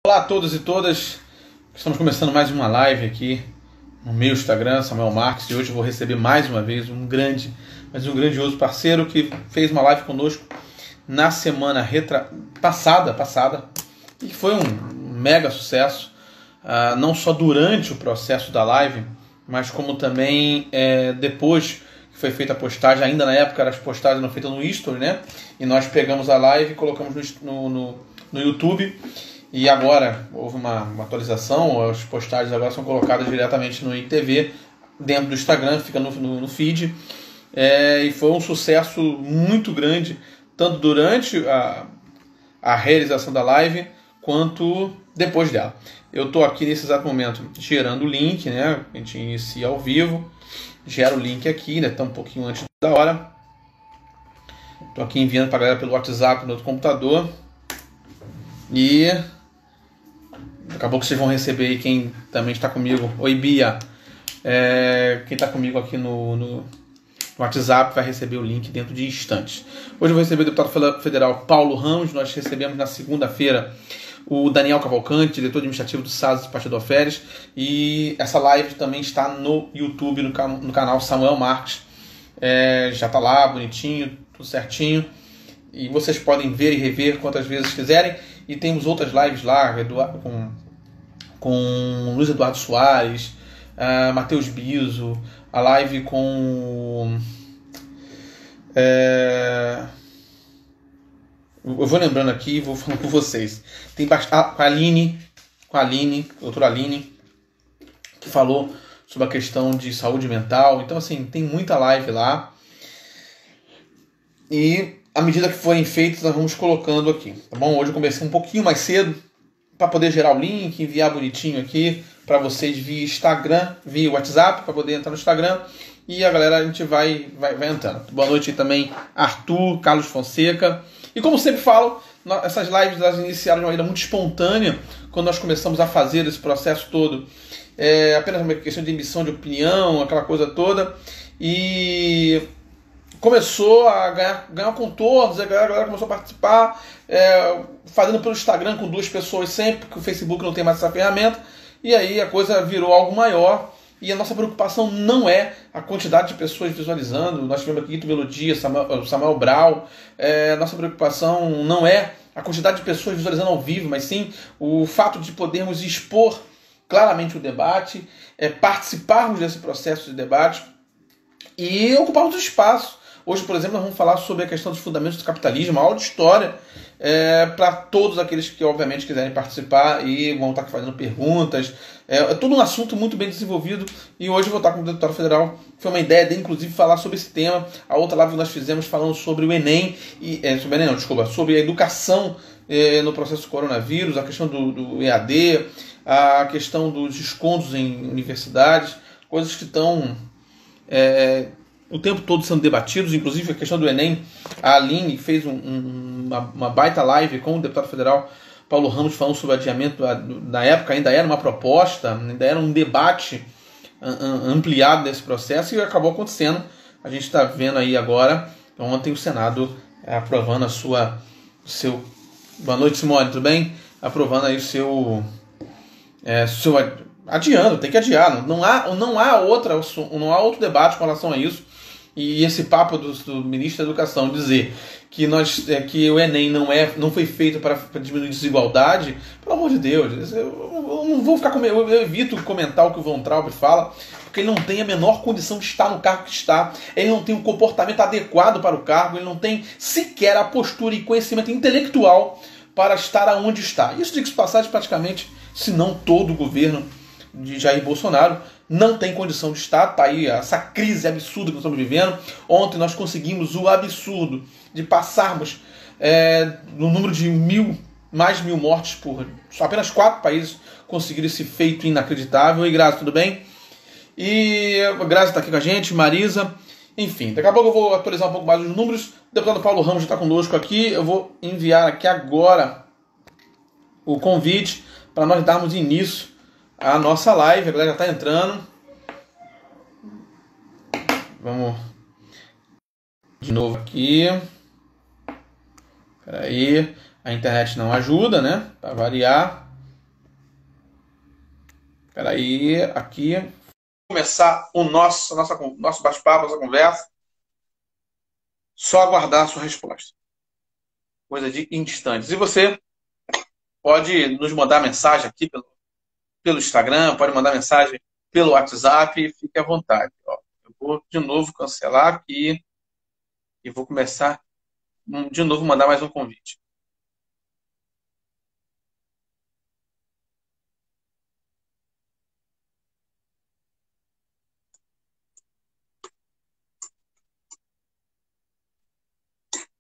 Olá a todos e todas, estamos começando mais uma live aqui no meu Instagram, Samuel Marques, e hoje eu vou receber mais uma vez um grandioso parceiro que fez uma live conosco na semana passada e que foi um mega sucesso, não só durante o processo da live, mas como também depois que foi feita a postagem. Ainda na época as postagens eram feitas no History, né? E nós pegamos a live e colocamos no YouTube. E agora houve uma atualização, as postagens agora são colocadas diretamente no ITV, dentro do Instagram, fica no feed. E foi um sucesso muito grande, tanto durante a realização da live, quanto depois dela. Eu estou aqui nesse exato momento gerando o link, né? A gente inicia ao vivo, gera o link aqui, né? Está um pouquinho antes da hora. Estou aqui enviando para a galera pelo WhatsApp no outro computador. E daqui a pouco vocês vão receber aí quem também está comigo. Oi, Bia. Quem está comigo aqui no WhatsApp vai receber o link dentro de instantes. Hoje eu vou receber o deputado federal Paulo Ramos. Nós recebemos na segunda-feira o Daniel Cavalcante, diretor administrativo do SAS do Partido Alferes. E essa live também está no YouTube, no canal Samuel Marques. Já está lá, bonitinho, tudo certinho. E vocês podem ver e rever quantas vezes quiserem. E temos outras lives lá com Luiz Eduardo Soares, Matheus Biso, a live com... eu vou lembrando aqui e vou falando com vocês. Tem com a Aline, a doutora Aline, que falou sobre a questão de saúde mental. Então, assim, tem muita live lá. E à medida que forem feitos, nós vamos colocando aqui, tá bom? Hoje eu comecei um pouquinho mais cedo para poder gerar o link, enviar bonitinho aqui para vocês via Instagram, via WhatsApp, para poder entrar no Instagram. E a galera, a gente vai entrando. Boa noite também, Arthur, Carlos Fonseca. E como sempre falo, essas lives elas iniciaram de uma maneira muito espontânea, quando nós começamos a fazer esse processo todo. Apenas uma questão de emissão de opinião, aquela coisa toda. E começou a ganhar contornos, a galera começou a participar, fazendo pelo Instagram com 2 pessoas sempre, porque o Facebook não tem mais essa ferramenta, e aí a coisa virou algo maior, e a nossa preocupação não é a quantidade de pessoas visualizando. Nós tivemos aqui Guito Melodia, Samuel Brau. Nossa preocupação não é a quantidade de pessoas visualizando ao vivo, mas sim o fato de podermos expor claramente o debate, participarmos desse processo de debate e ocuparmos o espaço. Hoje, por exemplo, nós vamos falar sobre a questão dos fundamentos do capitalismo, uma aula de história, para todos aqueles que, obviamente, quiserem participar e vão estar fazendo perguntas. É todo um assunto muito bem desenvolvido, e hoje eu vou estar com o deputado federal. Foi uma ideia de, inclusive, falar sobre esse tema. A outra live que nós fizemos falando sobre o Enem, sobre a educação no processo do coronavírus, a questão do EAD, a questão dos descontos em universidades, coisas que estão o tempo todo sendo debatidos, inclusive a questão do Enem. A Aline fez uma baita live com o deputado federal Paulo Ramos falando sobre o adiamento. Na época ainda era uma proposta, ainda era um debate ampliado desse processo, e acabou acontecendo. A gente está vendo aí agora, ontem o Senado aprovando seu... Boa noite, Simone, tudo bem? Aprovando aí o seu adiando, tem que adiar. Não há outro debate com relação a isso. E esse papo do ministro da Educação dizer que o Enem não foi feito para diminuir desigualdade, pelo amor de Deus, eu não vou ficar eu evito comentar o que o Von Traub fala, porque ele não tem a menor condição de estar no cargo que está, ele não tem um comportamento adequado para o cargo, ele não tem sequer a postura e conhecimento intelectual para estar aonde está. Isso, diga-se de passagem, praticamente, se não todo o governo de Jair Bolsonaro não tem condição de estar. Está aí essa crise absurda que nós estamos vivendo. Ontem nós conseguimos o absurdo de passarmos no número de mais de 1.000 mortes por apenas 4 países conseguiram esse feito inacreditável. E Graça, tudo bem? E a Graça está aqui com a gente, Marisa. Enfim, daqui a pouco eu vou atualizar um pouco mais os números. O deputado Paulo Ramos já está conosco aqui. Eu vou enviar aqui agora o convite para nós darmos início à nossa live. A galera já está entrando. Vamos de novo aqui. Espera aí. A internet não ajuda, né? Para variar. Espera aí, aqui. Começar o nosso bate-papo, nossa conversa. Só aguardar a sua resposta. Coisa de instantes. E você pode nos mandar mensagem aqui pelo Instagram, pode mandar mensagem pelo WhatsApp, fique à vontade. Ó, eu vou de novo cancelar aqui e vou começar de novo mandar mais um convite.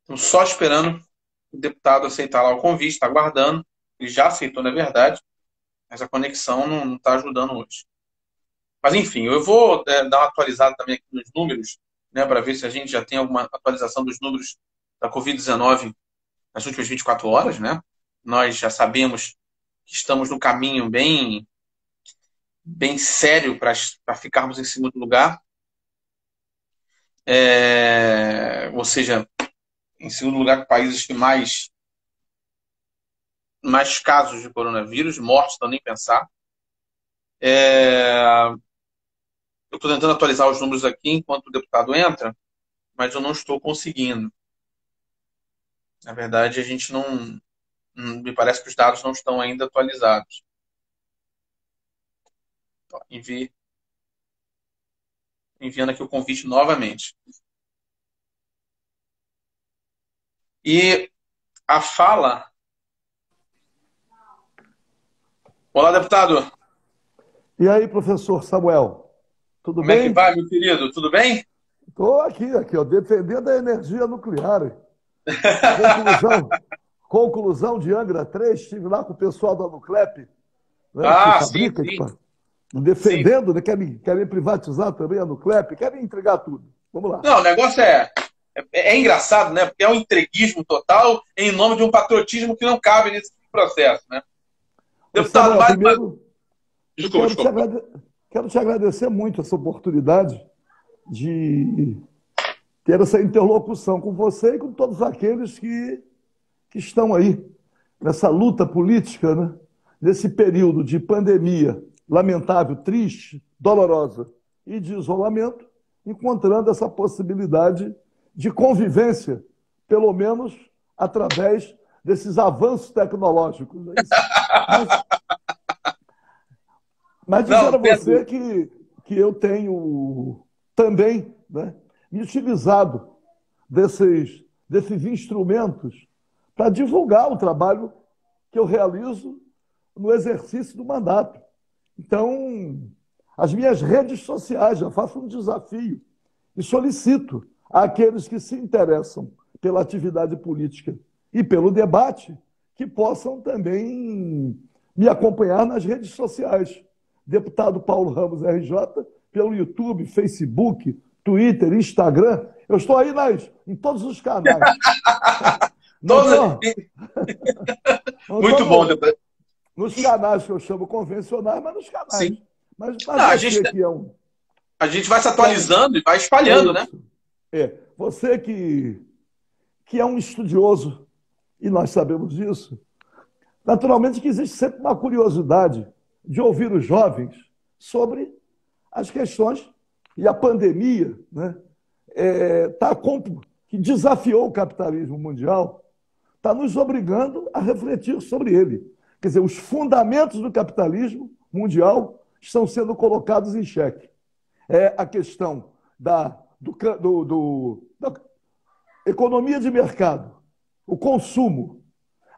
Estou só esperando o deputado aceitar lá o convite, está aguardando. Ele já aceitou, na verdade, mas a conexão não está ajudando hoje. Mas, enfim, eu vou dar uma atualizada também aqui nos números, né, para ver se a gente já tem alguma atualização dos números da Covid-19 nas últimas 24 horas. Né? Nós já sabemos que estamos no caminho bem sério para ficarmos em segundo lugar. Ou seja, em segundo lugar, com países que mais casos de coronavírus, mortes, não nem pensar. Eu estou tentando atualizar os números aqui enquanto o deputado entra, mas eu não estou conseguindo. Na verdade, a gente não... Me parece que os dados não estão ainda atualizados. Enviando aqui o convite novamente. E a fala... Olá, deputado. E aí, professor Samuel, tudo Como é que bem? vai, meu querido? Tudo bem? Estou aqui, ó, defendendo a energia nuclear. Conclusão, conclusão de Angra 3, estive lá com o pessoal da Nuclep, né, que Ah, sim, fabrica, sim. Sim. defendendo, né, querem privatizar também a Nuclep, querem entregar tudo. Vamos lá. Não, o negócio é engraçado, né? Porque é um entreguismo total em nome de um patriotismo que não cabe nesse processo, né? Ô, Deputado, Samuel, mais uma... primeiro, eu Desculpa. quero te agradecer muito essa oportunidade de ter essa interlocução com você e com todos aqueles que estão aí nessa luta política, né? Nesse período de pandemia lamentável, triste, dolorosa e de isolamento, encontrando essa possibilidade de convivência, pelo menos através desses avanços tecnológicos. É isso. Mas dizer Não, a você Pedro. que eu tenho também, né, me utilizado desses instrumentos para divulgar o trabalho que eu realizo no exercício do mandato. Então, as minhas redes sociais, já faço um desafio e solicito àqueles que se interessam pela atividade política e pelo debate que possam também me acompanhar nas redes sociais. Deputado Paulo Ramos RJ, pelo YouTube, Facebook, Twitter, Instagram. Eu estou aí em todos os canais. Não Todos... estou, não Muito bom, estou deputado. nos canais que eu chamo convencionais, mas nos canais. Sim. Mas Não, você que é um. a gente vai se Que é, um, atualizando e vai é espalhando, né? isso. Você que é um estudioso, e nós sabemos disso, naturalmente que existe sempre uma curiosidade de ouvir os jovens sobre as questões e a pandemia, né, que desafiou o capitalismo mundial, está nos obrigando a refletir sobre ele. Quer dizer, os fundamentos do capitalismo mundial estão sendo colocados em xeque. É a questão da economia de mercado, o consumo,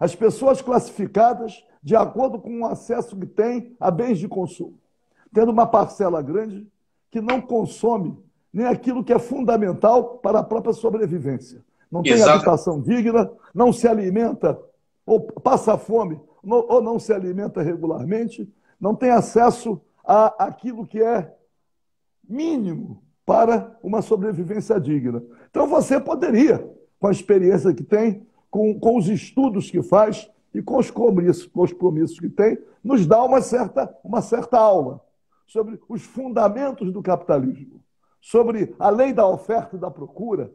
as pessoas classificadas de acordo com o acesso que têm a bens de consumo, tendo uma parcela grande que não consome nem aquilo que é fundamental para a própria sobrevivência. Não tem Exato. habitação digna, não se alimenta, ou passa fome, ou não se alimenta regularmente, não tem acesso a aquilo que é mínimo para uma sobrevivência digna. Então você poderia, com a experiência que tem, com os estudos que faz e com os compromissos que tem, nos dar uma certa aula sobre os fundamentos do capitalismo, sobre a lei da oferta e da procura,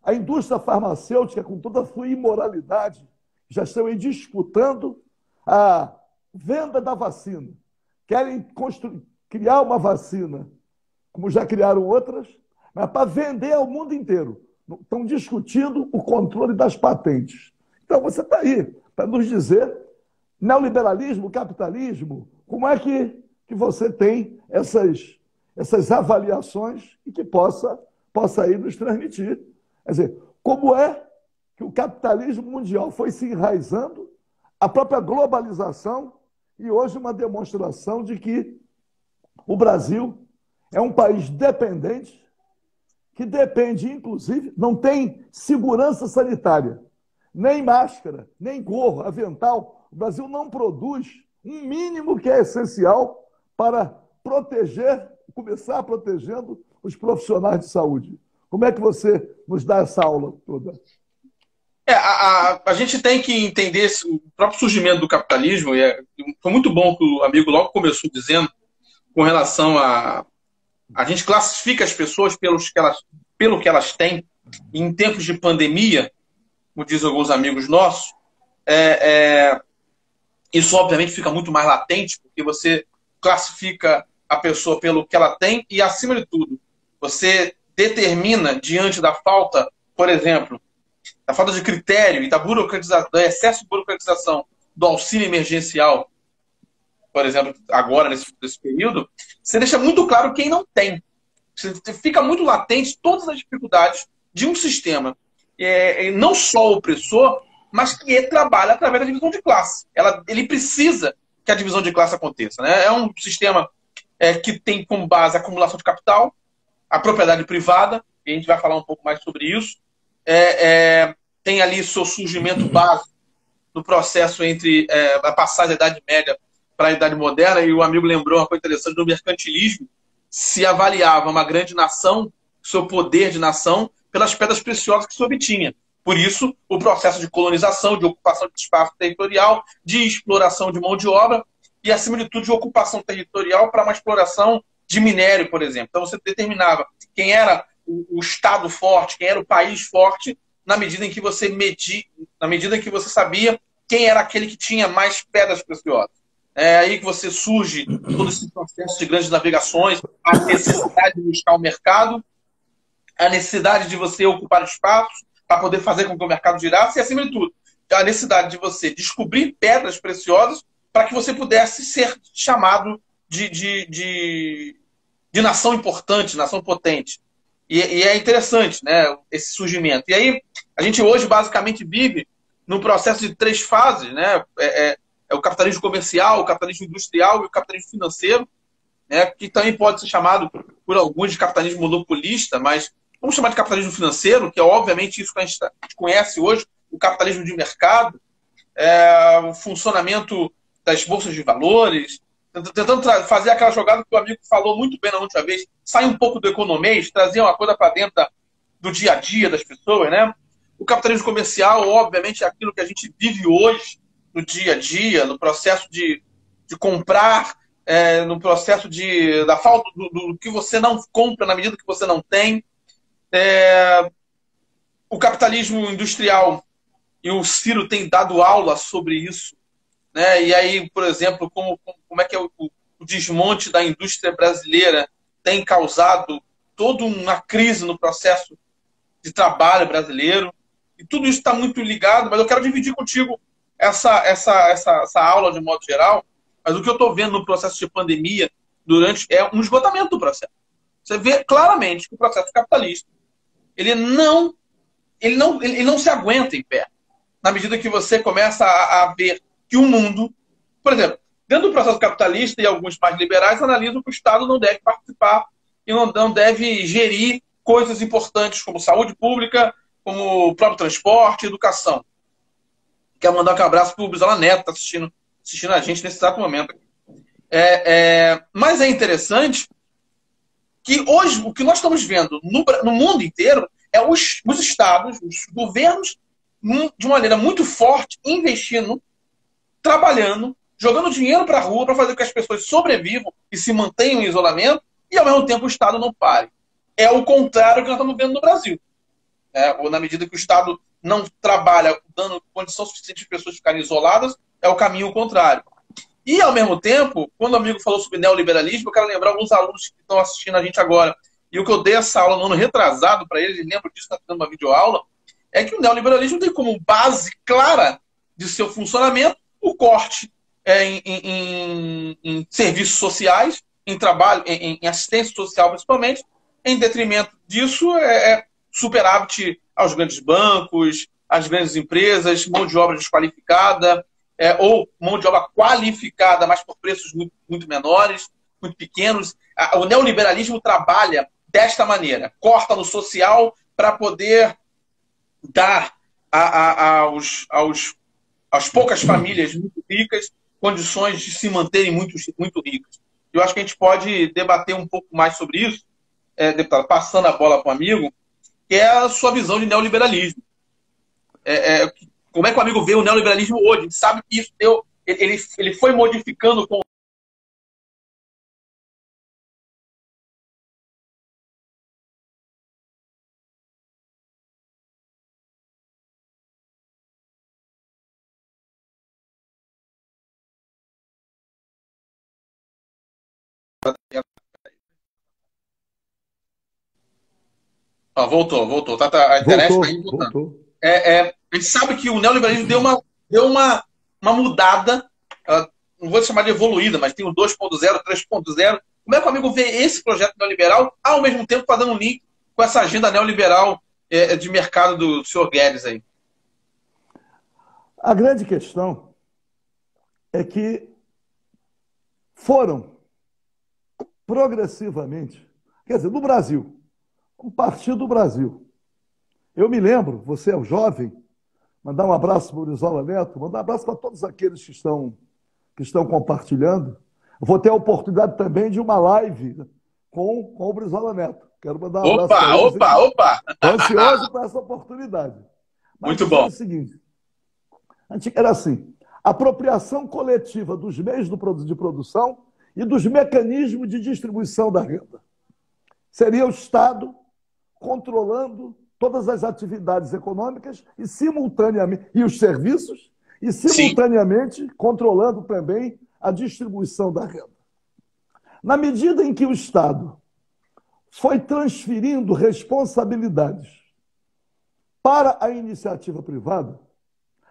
a indústria farmacêutica, com toda a sua imoralidade, já estão aí disputando a venda da vacina, querem criar uma vacina, como já criaram outras, mas para vender ao mundo inteiro. Estão discutindo o controle das patentes. Então, você está aí para nos dizer, neoliberalismo, capitalismo, como é que você tem essas avaliações e que possa aí nos transmitir. Quer dizer, como é que o capitalismo mundial foi se enraizando, a própria globalização, e hoje uma demonstração de que o Brasil é um país dependente, que depende, inclusive, não tem segurança sanitária, nem máscara, nem gorro, avental. O Brasil não produz um mínimo que é essencial para começar protegendo os profissionais de saúde. Como é que você nos dá essa aula toda? A gente tem que entender o próprio surgimento do capitalismo, foi muito bom que o amigo logo começou dizendo, com relação a gente classifica as pessoas pelo que elas têm, e em tempos de pandemia, como dizem alguns amigos nossos, isso obviamente fica muito mais latente, porque você classifica a pessoa pelo que ela tem e, acima de tudo, você determina, diante da falta, por exemplo, da falta de critério e do excesso de burocratização do auxílio emergencial, por exemplo, agora, nesse período, você deixa muito claro quem não tem. Fica muito latente todas as dificuldades de um sistema, não só opressor, mas que trabalha através da divisão de classe. Ele precisa que a divisão de classe aconteça, né? É um sistema que tem como base a acumulação de capital, a propriedade privada, e a gente vai falar um pouco mais sobre isso. Tem ali seu surgimento básico no processo entre a passagem da Idade Média para a Idade Moderna, e o amigo lembrou uma coisa interessante do mercantilismo. Se avaliava uma grande nação, seu poder de nação, pelas pedras preciosas que se obtinha. Por isso, o processo de colonização, de ocupação de espaço territorial, de exploração de mão de obra e, acima de tudo, de ocupação territorial para uma exploração de minério, por exemplo. Então, você determinava quem era o Estado forte, quem era o país forte, na medida em que você na medida em que você sabia quem era aquele que tinha mais pedras preciosas. É aí que você surge todo esse processo de grandes navegações, a necessidade de buscar o mercado, a necessidade de você ocupar espaços para poder fazer com que o mercado girasse, e, acima de tudo, a necessidade de você descobrir pedras preciosas para que você pudesse ser chamado de nação importante, nação potente. E é interessante, né, esse surgimento. E aí, a gente hoje basicamente vive num processo de 3 fases, né? O capitalismo comercial, o capitalismo industrial e o capitalismo financeiro, né, que também pode ser chamado por alguns de capitalismo monopolista, mas vamos chamar de capitalismo financeiro, que é obviamente isso que a gente conhece hoje, o capitalismo de mercado, o funcionamento das bolsas de valores, tentando fazer aquela jogada que o amigo falou muito bem na última vez, sair um pouco do economês, trazer uma coisa para dentro do dia a dia das pessoas, né? O capitalismo comercial, obviamente, é aquilo que a gente vive hoje, no dia a dia, no processo de comprar, no processo da falta do que você não compra na medida que você não tem. O capitalismo industrial, e o Ciro tem dado aula sobre isso, né? E aí, por exemplo, como é que o desmonte da indústria brasileira tem causado toda uma crise no processo de trabalho brasileiro. E tudo isso está muito ligado, mas eu quero dividir contigo essa aula de modo geral, mas o que eu estou vendo no processo de pandemia é um esgotamento do processo. Você vê claramente que o processo capitalista ele não se aguenta em pé. Na medida que você começa a ver que o mundo, por exemplo, dentro do processo capitalista e alguns mais liberais analisam que o Estado não deve participar e não deve gerir coisas importantes como saúde pública, como o próprio transporte e educação. Quero mandar um abraço para o Brizola Neto, que está assistindo a gente nesse exato momento. Mas é interessante que hoje o que nós estamos vendo no mundo inteiro é os estados, os governos, de uma maneira muito forte, investindo, trabalhando, jogando dinheiro para a rua para fazer com que as pessoas sobrevivam e se mantenham em isolamento e, ao mesmo tempo, o Estado não pare. É o contrário que nós estamos vendo no Brasil. Ou na medida que o Estado não trabalha dando condição suficiente de pessoas ficarem isoladas, é o caminho contrário. E, ao mesmo tempo, quando o amigo falou sobre neoliberalismo, eu quero lembrar alguns alunos que estão assistindo a gente agora. E o que eu dei essa aula no ano retrasado para eles, e lembro disso, está dando uma videoaula, é que o neoliberalismo tem como base clara de seu funcionamento o corte em serviços sociais, em trabalho, em assistência social principalmente. Em detrimento disso, superávit aos grandes bancos, às grandes empresas, mão de obra desqualificada, ou mão de obra qualificada, mas por preços muito, muito menores, muito pequenos. O neoliberalismo trabalha desta maneira, corta no social para poder dar às poucas famílias muito ricas condições de se manterem muito, muito ricas. Eu acho que a gente pode debater um pouco mais sobre isso, deputado, passando a bola para o amigo, que é a sua visão de neoliberalismo. Como é que o amigo vê o neoliberalismo hoje? A gente sabe que isso ele foi modificando com voltou. A internet está aí voltando. Voltou. A gente sabe que o neoliberalismo deu uma mudada, não vou chamar de evoluída, mas tem o 2.0, 3.0. Como é que o amigo vê esse projeto neoliberal, ao mesmo tempo fazendo um link com essa agenda neoliberal de mercado do senhor Guedes aí? A grande questão é que foram progressivamente, quer dizer, no Brasil, um partido do Brasil. Eu me lembro, você é um jovem, mandar um abraço para o Brizola Neto, mandar um abraço para todos aqueles que estão compartilhando. Eu vou ter a oportunidade também de uma live com o Brizola Neto. Quero mandar um abraço para eles. Opa! Estou ansioso para essa oportunidade. Mas muito bom. É o seguinte, era assim, apropriação coletiva dos meios de produção e dos mecanismos de distribuição da renda. Seria o Estado controlando todas as atividades econômicas e simultaneamente e os serviços e simultaneamente Sim. controlando também a distribuição da renda. Na medida em que o Estado foi transferindo responsabilidades para a iniciativa privada,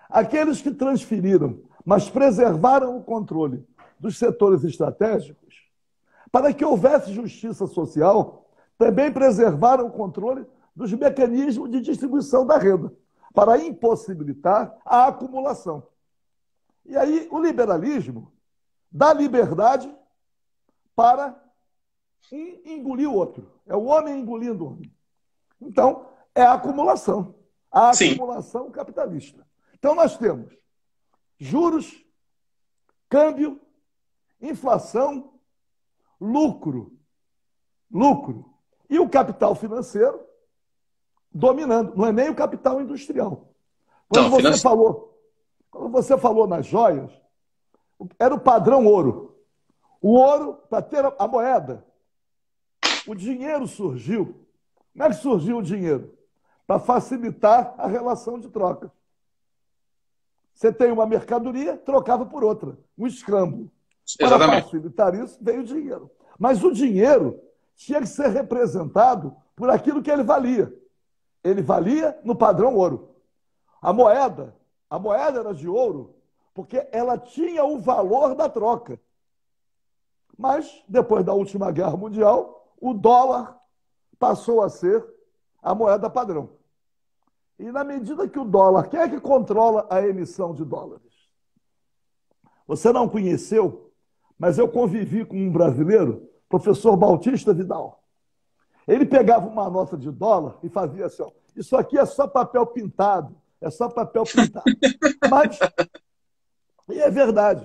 aqueles que transferiram, mas preservaram o controle dos setores estratégicos, para que houvesse justiça social, também preservaram o controle dos mecanismos de distribuição da renda, para impossibilitar a acumulação. E aí o liberalismo dá liberdade para engolir o outro. É o homem engolindo o homem. Então, é a acumulação. A Sim. acumulação capitalista. Então, nós temos juros, câmbio, inflação, lucro. E o capital financeiro dominando. Não é nem o capital industrial. Quando você falou nas joias, era o padrão ouro. O ouro, para ter a moeda, o dinheiro surgiu. Como é que surgiu o dinheiro? Para facilitar a relação de troca. Você tem uma mercadoria, trocava por outra. Um escambo. Exatamente. Para facilitar isso, veio o dinheiro. Mas o dinheiro tinha que ser representado por aquilo que ele valia. Ele valia no padrão ouro. A moeda era de ouro porque ela tinha o valor da troca. Mas, depois da última guerra mundial, o dólar passou a ser a moeda padrão. E na medida que o dólar... Quem é que controla a emissão de dólares? Você não conheceu, mas eu convivi com um brasileiro, professor Bautista Vidal. Ele pegava uma nota de dólar e fazia assim, ó, isso aqui é só papel pintado, é só papel pintado. Mas, e é verdade,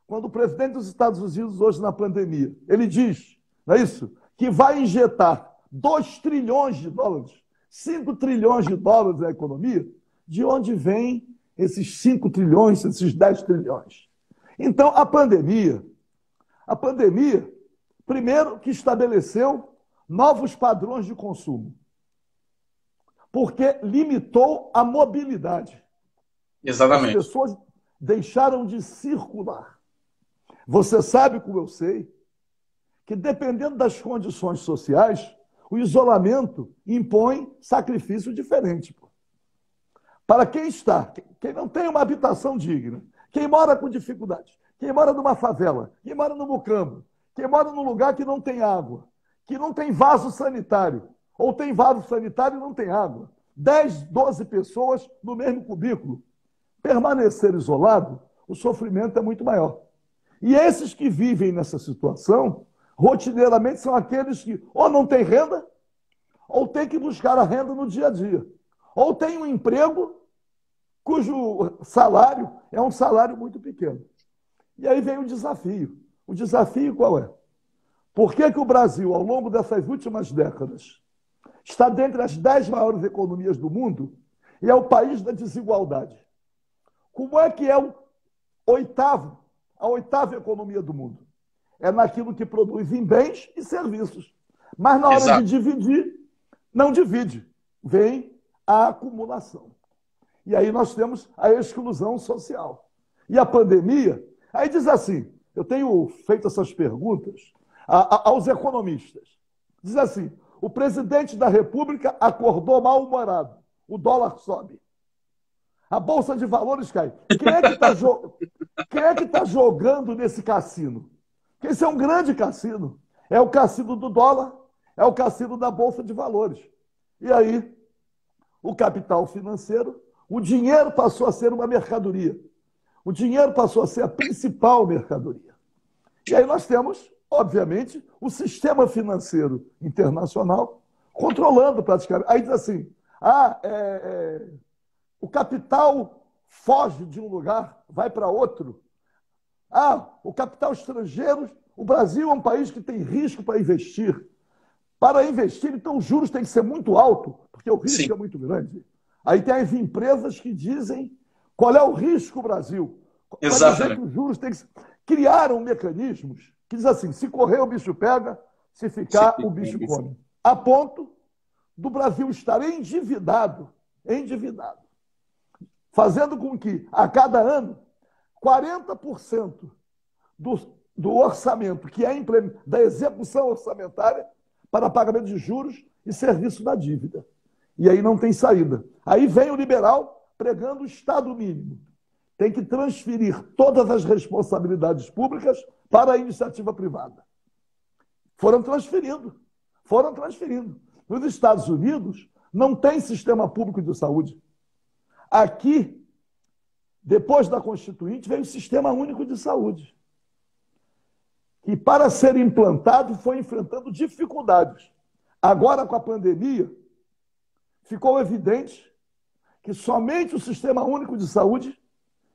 quando o presidente dos Estados Unidos, hoje na pandemia, ele diz, não é isso? Que vai injetar 2 trilhões de dólares, 5 trilhões de dólares na economia, de onde vem esses 5 trilhões, esses 10 trilhões? Então, a pandemia, primeiro que estabeleceu novos padrões de consumo, porque limitou a mobilidade. Exatamente. As pessoas deixaram de circular. Você sabe, como eu sei, que dependendo das condições sociais, o isolamento impõe sacrifício diferente. Pô. Para quem não tem uma habitação digna, quem mora com dificuldade, quem mora numa favela, quem mora no mucambo, quem mora num lugar que não tem água, que não tem vaso sanitário, ou tem vaso sanitário e não tem água. 10, 12 pessoas no mesmo cubículo. Permanecer isolado, o sofrimento é muito maior. E esses que vivem nessa situação, rotineiramente, são aqueles que ou não têm renda, ou têm que buscar a renda no dia a dia. Ou têm um emprego cujo salário é um salário muito pequeno. E aí vem o desafio. O desafio qual é? Por que o Brasil, ao longo dessas últimas décadas, está dentre as 10 maiores economias do mundo e é o país da desigualdade? Como é que é a oitava economia do mundo? É naquilo que produz em bens e serviços. Mas na hora de dividir, não divide. Vem a acumulação. E aí nós temos a exclusão social. E a pandemia, aí diz assim, eu tenho feito essas perguntas aos economistas. Diz assim, o presidente da República acordou mal-humorado, o dólar sobe. A Bolsa de Valores cai. Quem é que está jogando nesse cassino? Porque esse é um grande cassino. É o cassino do dólar, é o cassino da Bolsa de Valores. E aí, o capital financeiro, o dinheiro passou a ser uma mercadoria. O dinheiro passou a ser a principal mercadoria. E aí nós temos, obviamente, o sistema financeiro internacional controlando praticamente. Aí diz assim, o capital foge de um lugar, vai para outro. O capital estrangeiro, o Brasil é um país que tem risco para investir. Para investir, então, os juros têm que ser muito alto, porque o risco é muito grande. Aí tem as empresas que dizem qual é o risco, Brasil. Exatamente. Que os juros têm que ser... Criaram mecanismos que dizem assim, se correr o bicho pega, se ficar o bicho come. A ponto do Brasil estar endividado, fazendo com que, a cada ano, 40% do orçamento, que é da execução orçamentária, para pagamento de juros e serviço da dívida. E aí não tem saída. Aí vem o liberal pregando o Estado mínimo. Tem que transferir todas as responsabilidades públicas para a iniciativa privada. Foram transferindo. Nos Estados Unidos, não tem sistema público de saúde. Aqui, depois da Constituinte, veio o Sistema Único de Saúde. Que, para ser implantado, foi enfrentando dificuldades. Agora, com a pandemia, ficou evidente que somente o Sistema Único de Saúde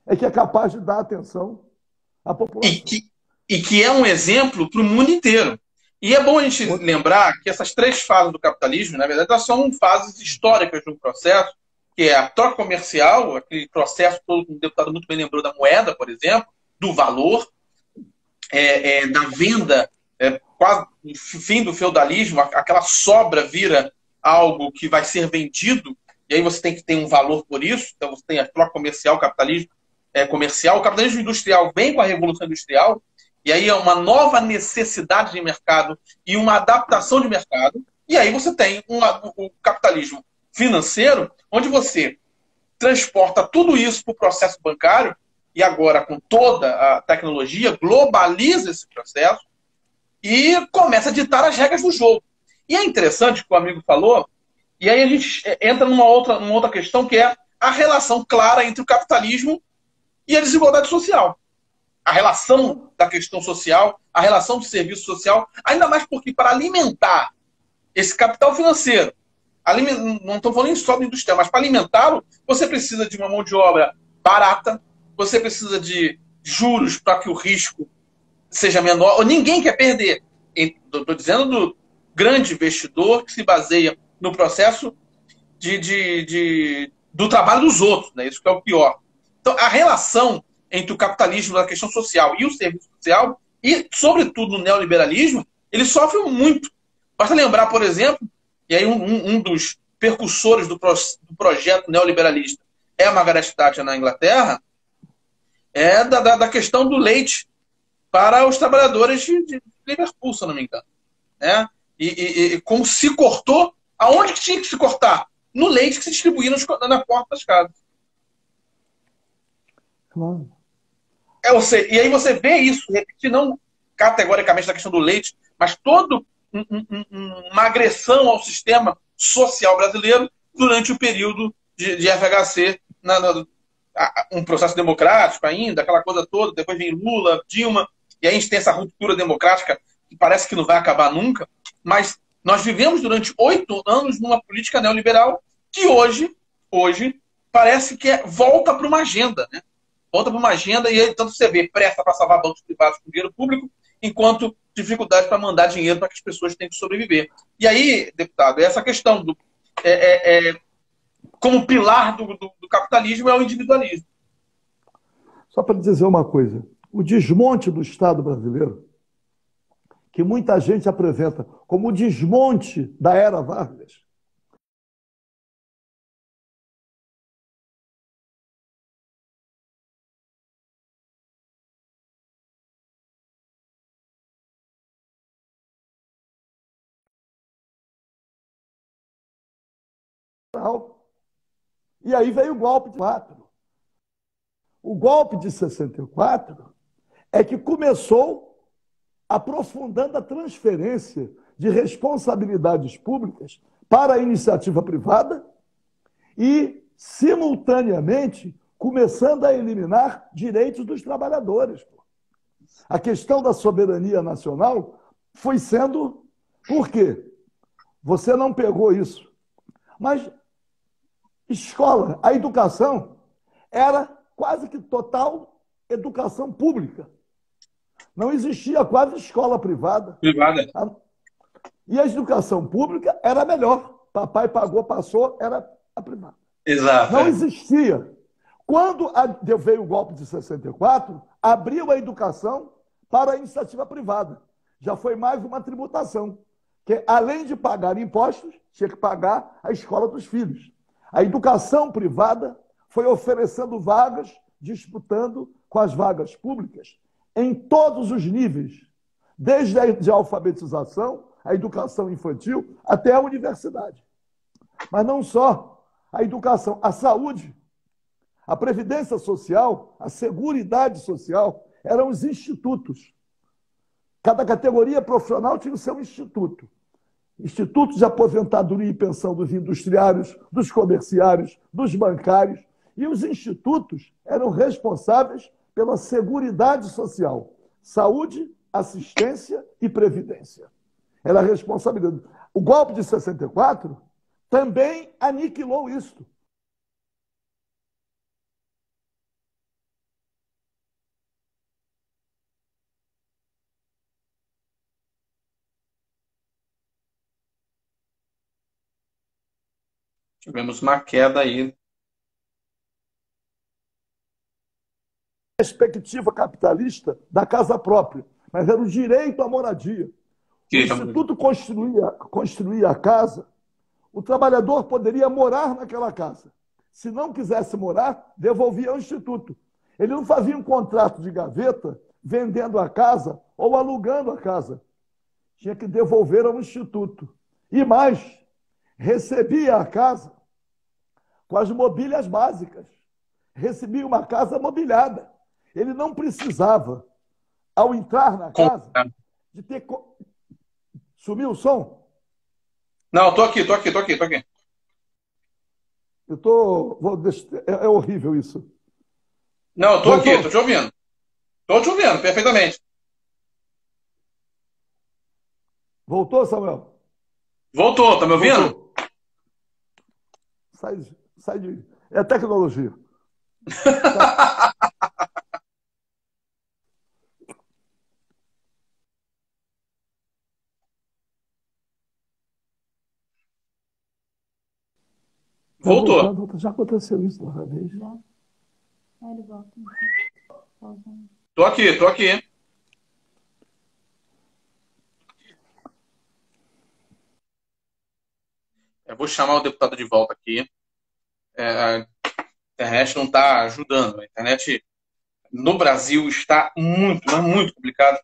é que é capaz de dar atenção à população. E que é um exemplo para o mundo inteiro. E é bom a gente lembrar que essas 3 fases do capitalismo, na verdade, elas são fases históricas de um processo, que é a troca comercial, aquele processo todo que o deputado muito bem lembrou da moeda, por exemplo, do valor, da venda, quase no fim do feudalismo, aquela sobra vira algo que vai ser vendido, e aí você tem que ter um valor por isso, então você tem a troca comercial, o capitalismo comercial. O capitalismo industrial vem com a Revolução Industrial, e aí é uma nova necessidade de mercado e uma adaptação de mercado, e aí você tem o capitalismo financeiro, onde você transporta tudo isso para o processo bancário, e agora com toda a tecnologia, globaliza esse processo e começa a ditar as regras do jogo. E é interessante que o amigo falou, e aí a gente entra numa outra questão, que é a relação clara entre o capitalismo e a desigualdade social. A relação da questão social, a relação do serviço social, ainda mais porque para alimentar esse capital financeiro, não estou falando só do industrial, mas para alimentá-lo, você precisa de uma mão de obra barata, você precisa de juros para que o risco seja menor. Ninguém quer perder. Estou dizendo do grande investidor que se baseia no processo do trabalho dos outros, né? Isso que é o pior. Então, a relação entre o capitalismo da questão social e o serviço social, e, sobretudo, no neoliberalismo, ele sofre muito. Basta lembrar, por exemplo, e aí um dos percussores do projeto neoliberalista é a Margaret Thatcher na Inglaterra, da questão do leite para os trabalhadores de Liverpool, se eu não me engano. Né? E como se cortou, aonde que tinha que se cortar? No leite que se distribuía na porta das casas. Claro. E aí você vê isso, repetir, não categoricamente na questão do leite, mas toda uma agressão ao sistema social brasileiro durante o período de FHC, um processo democrático ainda, aquela coisa toda, depois vem Lula, Dilma, e aí a gente tem essa ruptura democrática que parece que não vai acabar nunca, mas nós vivemos durante 8 anos numa política neoliberal que hoje parece que volta para uma agenda, né? Volta para uma agenda e aí, tanto você vê pressa para salvar bancos privados com dinheiro público, enquanto dificuldade para mandar dinheiro para que as pessoas tenham que sobreviver. E aí, deputado, essa questão como pilar do capitalismo é o individualismo. Só para dizer uma coisa, o desmonte do Estado brasileiro, que muita gente apresenta como o desmonte da era Vargas, e aí veio o golpe de 4. O golpe de 64 é que começou aprofundando a transferência de responsabilidades públicas para a iniciativa privada e, simultaneamente, começando a eliminar direitos dos trabalhadores. A questão da soberania nacional foi sendo... Por quê? Você não pegou isso. Mas escola, a educação era quase que total educação pública. Não existia quase escola privada. Privada. E a educação pública era melhor. Papai pagou, passou, era a privada. Exato. Não existia. Quando veio o golpe de 64, abriu a educação para a iniciativa privada. Já foi mais uma tributação. Que, além de pagar impostos, tinha que pagar a escola dos filhos. A educação privada foi oferecendo vagas, disputando com as vagas públicas, em todos os níveis, desde a alfabetização, a educação infantil, até a universidade. Mas não só a educação, a saúde, a previdência social, a seguridade social, eram os institutos. Cada categoria profissional tinha o seu instituto. Institutos de aposentadoria e pensão dos industriários, dos comerciários, dos bancários. E os institutos eram responsáveis pela seguridade social, saúde, assistência e previdência. Era a responsabilidade. O golpe de 64 também aniquilou isso. Tivemos uma queda aí. Perspectiva capitalista da casa própria, mas era o direito à moradia. O Instituto construía a casa, o trabalhador poderia morar naquela casa. Se não quisesse morar, devolvia ao Instituto. Ele não fazia um contrato de gaveta vendendo a casa ou alugando a casa. Tinha que devolver ao Instituto. E mais, recebia a casa com as mobílias básicas. Recebia uma casa mobiliada. Ele não precisava, ao entrar na casa, de ter... Sumiu o som? Não, tô aqui. É horrível isso. Não, eu tô aqui, tô te ouvindo. Tô te ouvindo, perfeitamente. Voltou, Samuel? Voltou, tá me ouvindo? Voltou. Sai de... É tecnologia. Voltou. Já aconteceu isso uma vez. Já. Ele volta. Tô aqui. Eu vou chamar o deputado de volta aqui. A internet não está ajudando. A internet no Brasil está muito, mas muito complicado,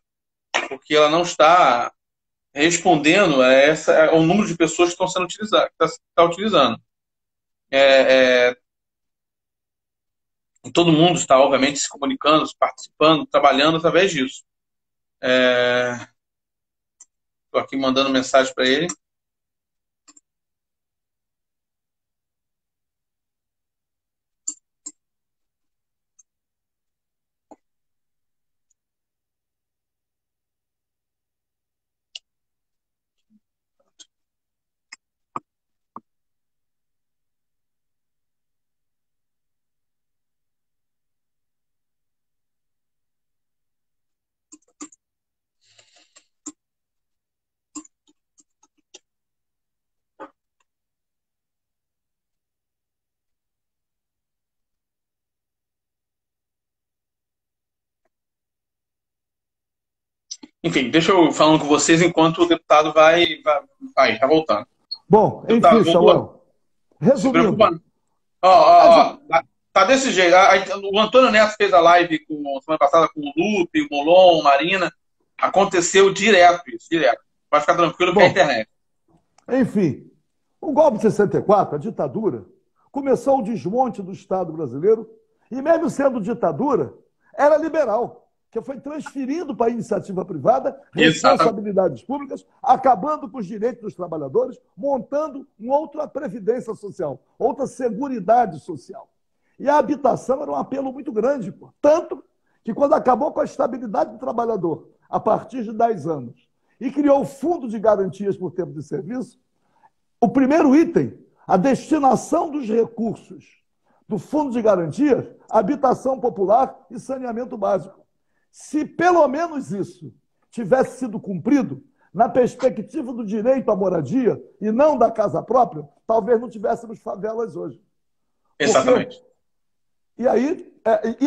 porque ela não está respondendo ao número de pessoas que estão sendo utilizadas, que está utilizando. E todo mundo está, obviamente, se comunicando, participando, trabalhando através disso. Estou aqui mandando mensagem para ele. Enfim, deixa eu falando com vocês enquanto o deputado vai tá voltando. Bom, Deputado, enfim, Samuel, se preocupa. resumindo, Tá desse jeito. O Antônio Neto fez a live semana passada com o Lupe, o Molon, Marina. Aconteceu direto isso, direto. Vai ficar tranquilo que é a internet. enfim, o golpe de 64, a ditadura, começou o desmonte do Estado brasileiro e, mesmo sendo ditadura, era liberal, que foi transferindo para a iniciativa privada responsabilidades públicas, acabando com os direitos dos trabalhadores, montando uma outra previdência social, outra seguridade social. E a habitação era um apelo muito grande, pô. Tanto que quando acabou com a estabilidade do trabalhador, a partir de 10 anos, e criou o Fundo de Garantias por Tempo de Serviço, o primeiro item, a destinação dos recursos do Fundo de Garantias, habitação popular e saneamento básico. Se pelo menos isso tivesse sido cumprido, na perspectiva do direito à moradia e não da casa própria, talvez não tivéssemos favelas hoje. Exatamente. E aí,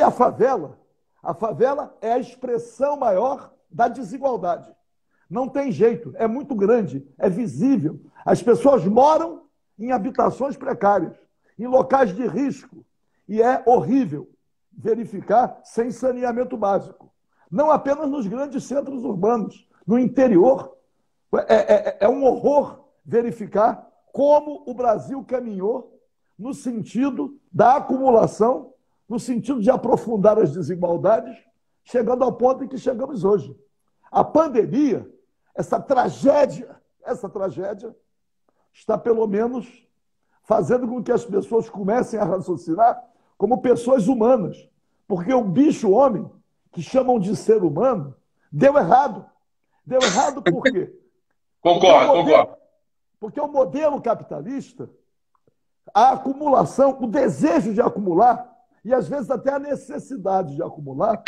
a favela é a expressão maior da desigualdade. Não tem jeito, é muito grande, é visível. As pessoas moram em habitações precárias, em locais de risco, e é horrível verificar sem saneamento básico. Não apenas nos grandes centros urbanos, no interior. É um horror verificar como o Brasil caminhou no sentido da acumulação, no sentido de aprofundar as desigualdades, chegando ao ponto em que chegamos hoje. A pandemia, essa tragédia, está pelo menos fazendo com que as pessoas comecem a raciocinar como pessoas humanas. Porque o bicho homem, que chamam de ser humano, deu errado. Deu errado por quê? Concordo. Porque o modelo capitalista, a acumulação, o desejo de acumular, e às vezes até a necessidade de acumular,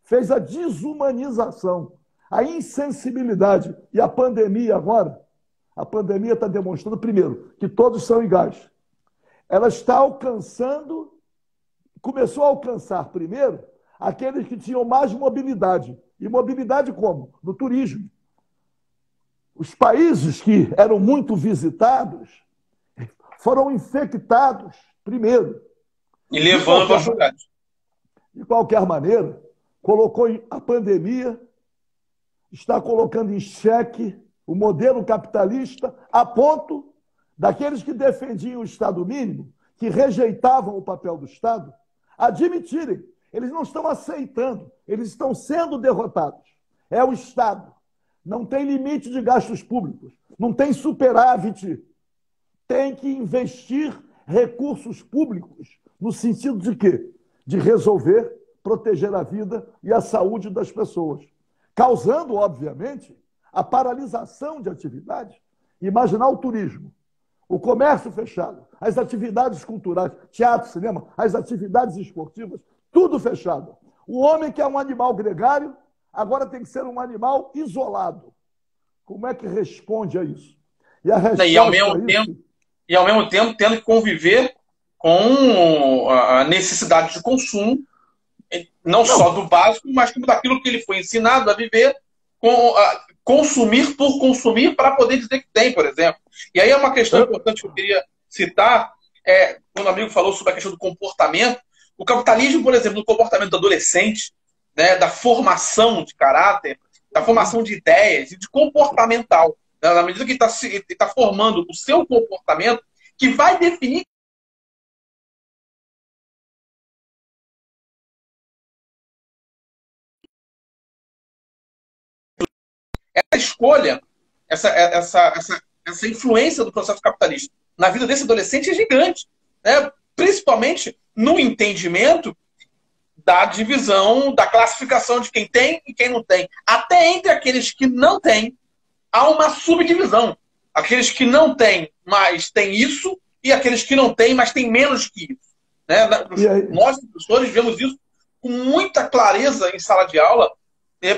fez a desumanização, a insensibilidade. E a pandemia agora, a pandemia está demonstrando, primeiro, que todos são iguais. Ela está alcançando, começou a alcançar primeiro aqueles que tinham mais mobilidade. E mobilidade como? No turismo. Os países que eram muito visitados foram infectados primeiro. E levando para a cidade. De qualquer maneira, a pandemia está colocando em xeque o modelo capitalista a ponto daqueles que defendiam o Estado mínimo, que rejeitavam o papel do Estado, admitirem. Eles não estão aceitando, eles estão sendo derrotados. É o Estado. Não tem limite de gastos públicos, não tem superávit. Tem que investir recursos públicos no sentido de quê? De resolver, proteger a vida e a saúde das pessoas. Causando, obviamente, a paralisação de atividades. Imaginar o turismo, o comércio fechado, as atividades culturais, teatro, cinema, as atividades esportivas, tudo fechado. O homem que é um animal gregário, agora tem que ser um animal isolado. Como é que responde a isso? E a resposta ao mesmo tempo tendo que conviver com a necessidade de consumo, não só do básico, mas como daquilo que ele foi ensinado a viver, consumir por consumir para poder dizer que tem, por exemplo. E aí é uma questão importante que eu queria citar, quando o amigo falou sobre a questão do comportamento. O capitalismo, por exemplo, no comportamento do adolescente, né, da formação de caráter, da formação de ideias e de comportamental. Né, na medida que ele está formando o seu comportamento, que vai definir essa escolha, essa influência do processo capitalista na vida desse adolescente é gigante. Né? Principalmente no entendimento da divisão, da classificação de quem tem e quem não tem. Até entre aqueles que não têm, há uma subdivisão. Aqueles que não têm, mas têm isso, e aqueles que não têm, mas têm menos que isso. Né? Nós, professores, vemos isso com muita clareza em sala de aula,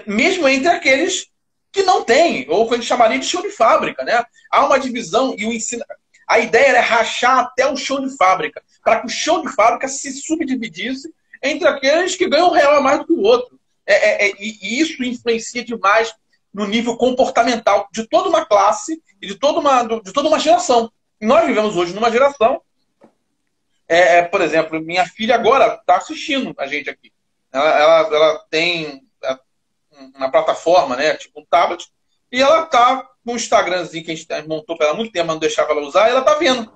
mesmo entre aqueles que não têm, ou que a gente chamaria de chão de fábrica. Né? Há uma divisão e o ensino. A ideia era rachar até o chão de fábrica, para que o chão de fábrica se subdividisse entre aqueles que ganham um real a mais do que o outro. E isso influencia demais no nível comportamental de toda uma classe e de toda uma geração. E nós vivemos hoje numa geração, por exemplo, minha filha agora está assistindo a gente aqui. Ela tem uma plataforma, né, tipo um tablet, e ela está com um Instagramzinho que a gente montou para ela há muito tempo, mas não deixava ela usar, e ela está vendo.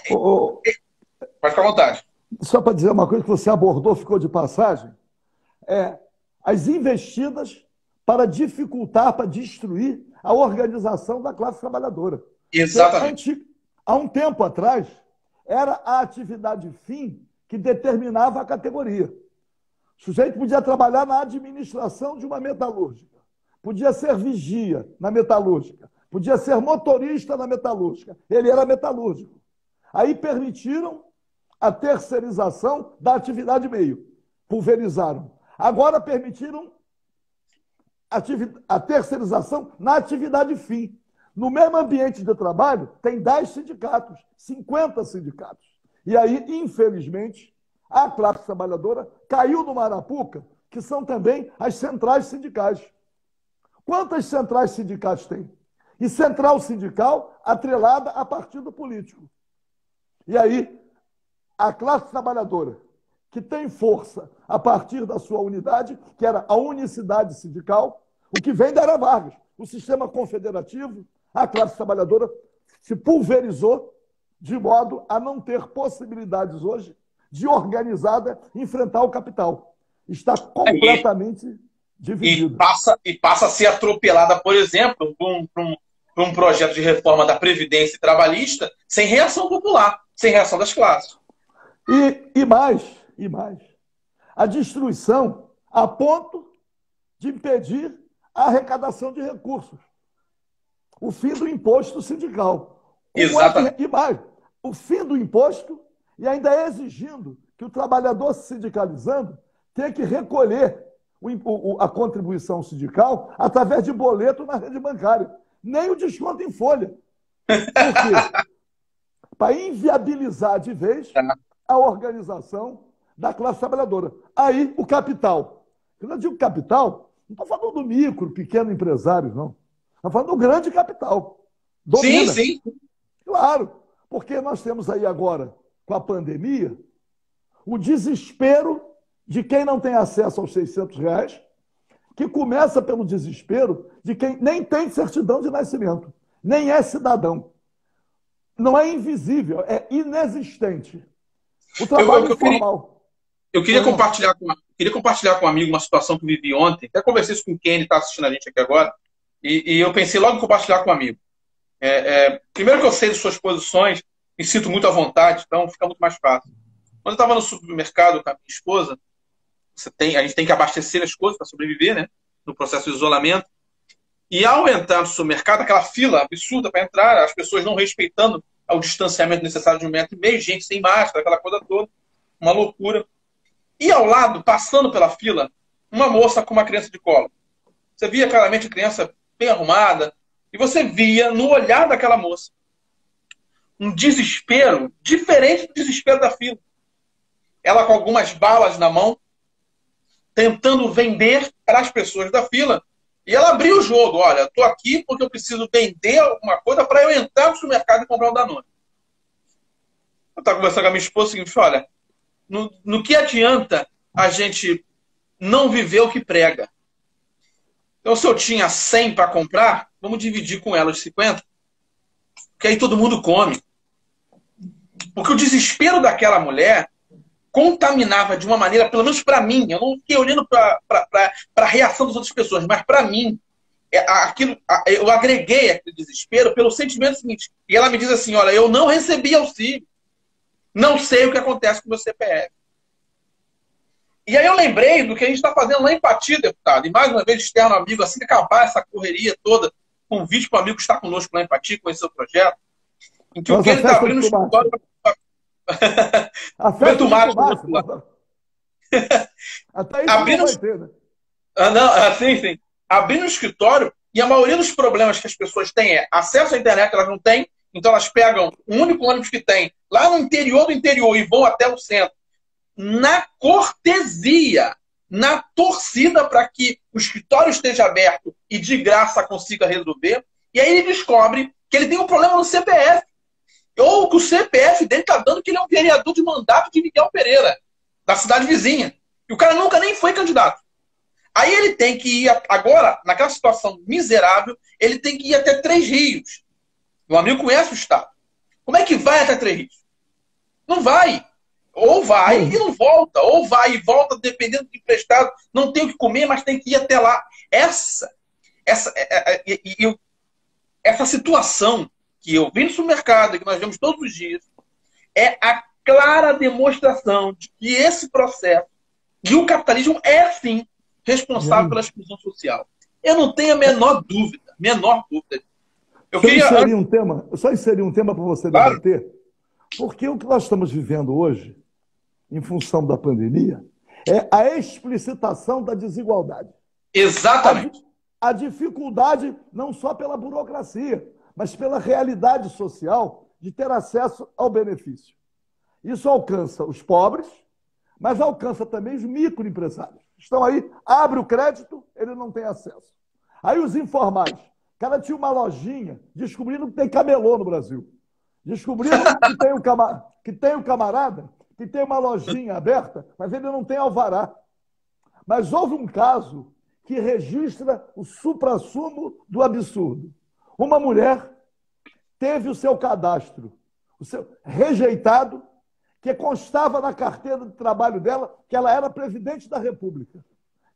Pode ficar à vontade. Só para dizer uma coisa que você abordou, ficou de passagem, as investidas para dificultar, para destruir a organização da classe trabalhadora. Exatamente. Há um tempo atrás, era a atividade fim que determinava a categoria. O sujeito podia trabalhar na administração de uma metalúrgica, podia ser vigia na metalúrgica, podia ser motorista na metalúrgica. Ele era metalúrgico. Aí permitiram a terceirização da atividade meio. Pulverizaram. Agora permitiram a terceirização na atividade fim. No mesmo ambiente de trabalho, tem 10 sindicatos, 50 sindicatos. E aí, infelizmente, a classe trabalhadora caiu no Marapuca, que são também as centrais sindicais. Quantas centrais sindicais tem? E central sindical atrelada a partido político. E aí, a classe trabalhadora, que tem força a partir da sua unidade, que era a unicidade sindical, o que vem da Era Vargas, o sistema confederativo, a classe trabalhadora se pulverizou de modo a não ter possibilidades hoje de organizada enfrentar o capital. Está completamente dividida. E passa a ser atropelada, por exemplo, por um projeto de reforma da Previdência Trabalhista sem reação popular, sem reação das classes. E mais, a destruição a ponto de impedir a arrecadação de recursos. O fim do imposto sindical. Exatamente. E mais, o fim do imposto e ainda exigindo que o trabalhador se sindicalizando tenha que recolher a contribuição sindical através de boleto na rede bancária. Nem o desconto em folha. Por quê? Para inviabilizar de vez a organização da classe trabalhadora. Aí, o capital. Quando eu digo capital, não estou falando do micro, pequeno empresário, não. Estou falando do grande capital. Domina. Sim. Claro, porque nós temos aí agora, com a pandemia, o desespero de quem não tem acesso aos R$600, que começa pelo desespero de quem nem tem certidão de nascimento, nem é cidadão. Não é invisível, é inexistente. O trabalho informal. Eu queria compartilhar com um amigo uma situação que eu vivi ontem. Até conversei isso com quem está assistindo a gente aqui agora. E eu pensei logo em compartilhar com um amigo. Primeiro que eu sei de suas posições, me sinto muito à vontade, então fica muito mais fácil. Quando eu estava no supermercado com a minha esposa, a gente tem que abastecer as coisas para sobreviver, né? No processo de isolamento. E ao entrar no supermercado, aquela fila absurda para entrar, as pessoas não respeitando o distanciamento necessário de 1,5 m, gente sem máscara, aquela coisa toda, uma loucura. E ao lado, passando pela fila, uma moça com uma criança de colo. Você via claramente a criança bem arrumada, e você via no olhar daquela moça um desespero diferente do desespero da fila. Ela com algumas balas na mão, tentando vender para as pessoas da fila. E ela abriu o jogo. Olha, estou aqui porque eu preciso vender alguma coisa para eu entrar no supermercado e comprar um Danone. Eu estava conversando com a minha esposa e falei, olha, no que adianta a gente não viver o que prega. Então, se eu tinha 100 para comprar, vamos dividir com ela os 50, porque aí todo mundo come. Porque o desespero daquela mulher contaminava de uma maneira, pelo menos para mim, eu não fiquei olhando para a reação das outras pessoas, mas para mim, eu agreguei aquele desespero pelo sentimento seguinte. E ela me diz assim, olha, eu não recebi auxílio, não sei o que acontece com o meu CPF. E aí eu lembrei do que a gente está fazendo lá em Pati, deputado, e mais uma vez externo amigo, assim que acabar essa correria toda, convite para o amigo que está conosco lá em Pati, conhecer o projeto, em que o que ele está abrindo no escritório... A festa tomate, até isso abrindo... não vai ter, né? Sim. Abrindo o escritório, e a maioria dos problemas que as pessoas têm é acesso à internet, elas não têm, então elas pegam o único ônibus que tem lá no interior do interior e vão até o centro, na cortesia, na torcida para que o escritório esteja aberto e de graça consiga resolver, e aí ele descobre que ele tem um problema no CPF, ou que o CPF dele está dando que ele é um vereador de mandato de Miguel Pereira, da cidade vizinha. E o cara nunca nem foi candidato. Aí ele tem que ir, agora, naquela situação miserável, ele tem que ir até Três Rios. Meu amigo conhece o estado. Como é que vai até Três Rios? Não vai. Ou vai e não volta. Ou vai e volta, dependendo do emprestado. Não tem o que comer, mas tem que ir até lá. Essa situação que eu vi no supermercado, que nós vemos todos os dias, é a clara demonstração de que esse processo e o capitalismo é, sim, responsável pela exclusão social. Eu não tenho a menor dúvida. Eu só inserir um tema para você debater, porque o que nós estamos vivendo hoje, em função da pandemia, é a explicitação da desigualdade. Exatamente. A dificuldade não só pela burocracia, mas pela realidade social de ter acesso ao benefício. Isso alcança os pobres, mas alcança também os microempresários. Estão aí, abre o crédito, ele não tem acesso. Aí os informais. O cara tinha uma lojinha, descobrindo que tem camelô no Brasil. Descobriram que tem um camarada que tem uma lojinha aberta, mas ele não tem alvará. Mas houve um caso que registra o suprassumo do absurdo. Uma mulher teve o seu cadastro rejeitado, que constava na carteira de trabalho dela que ela era presidente da República.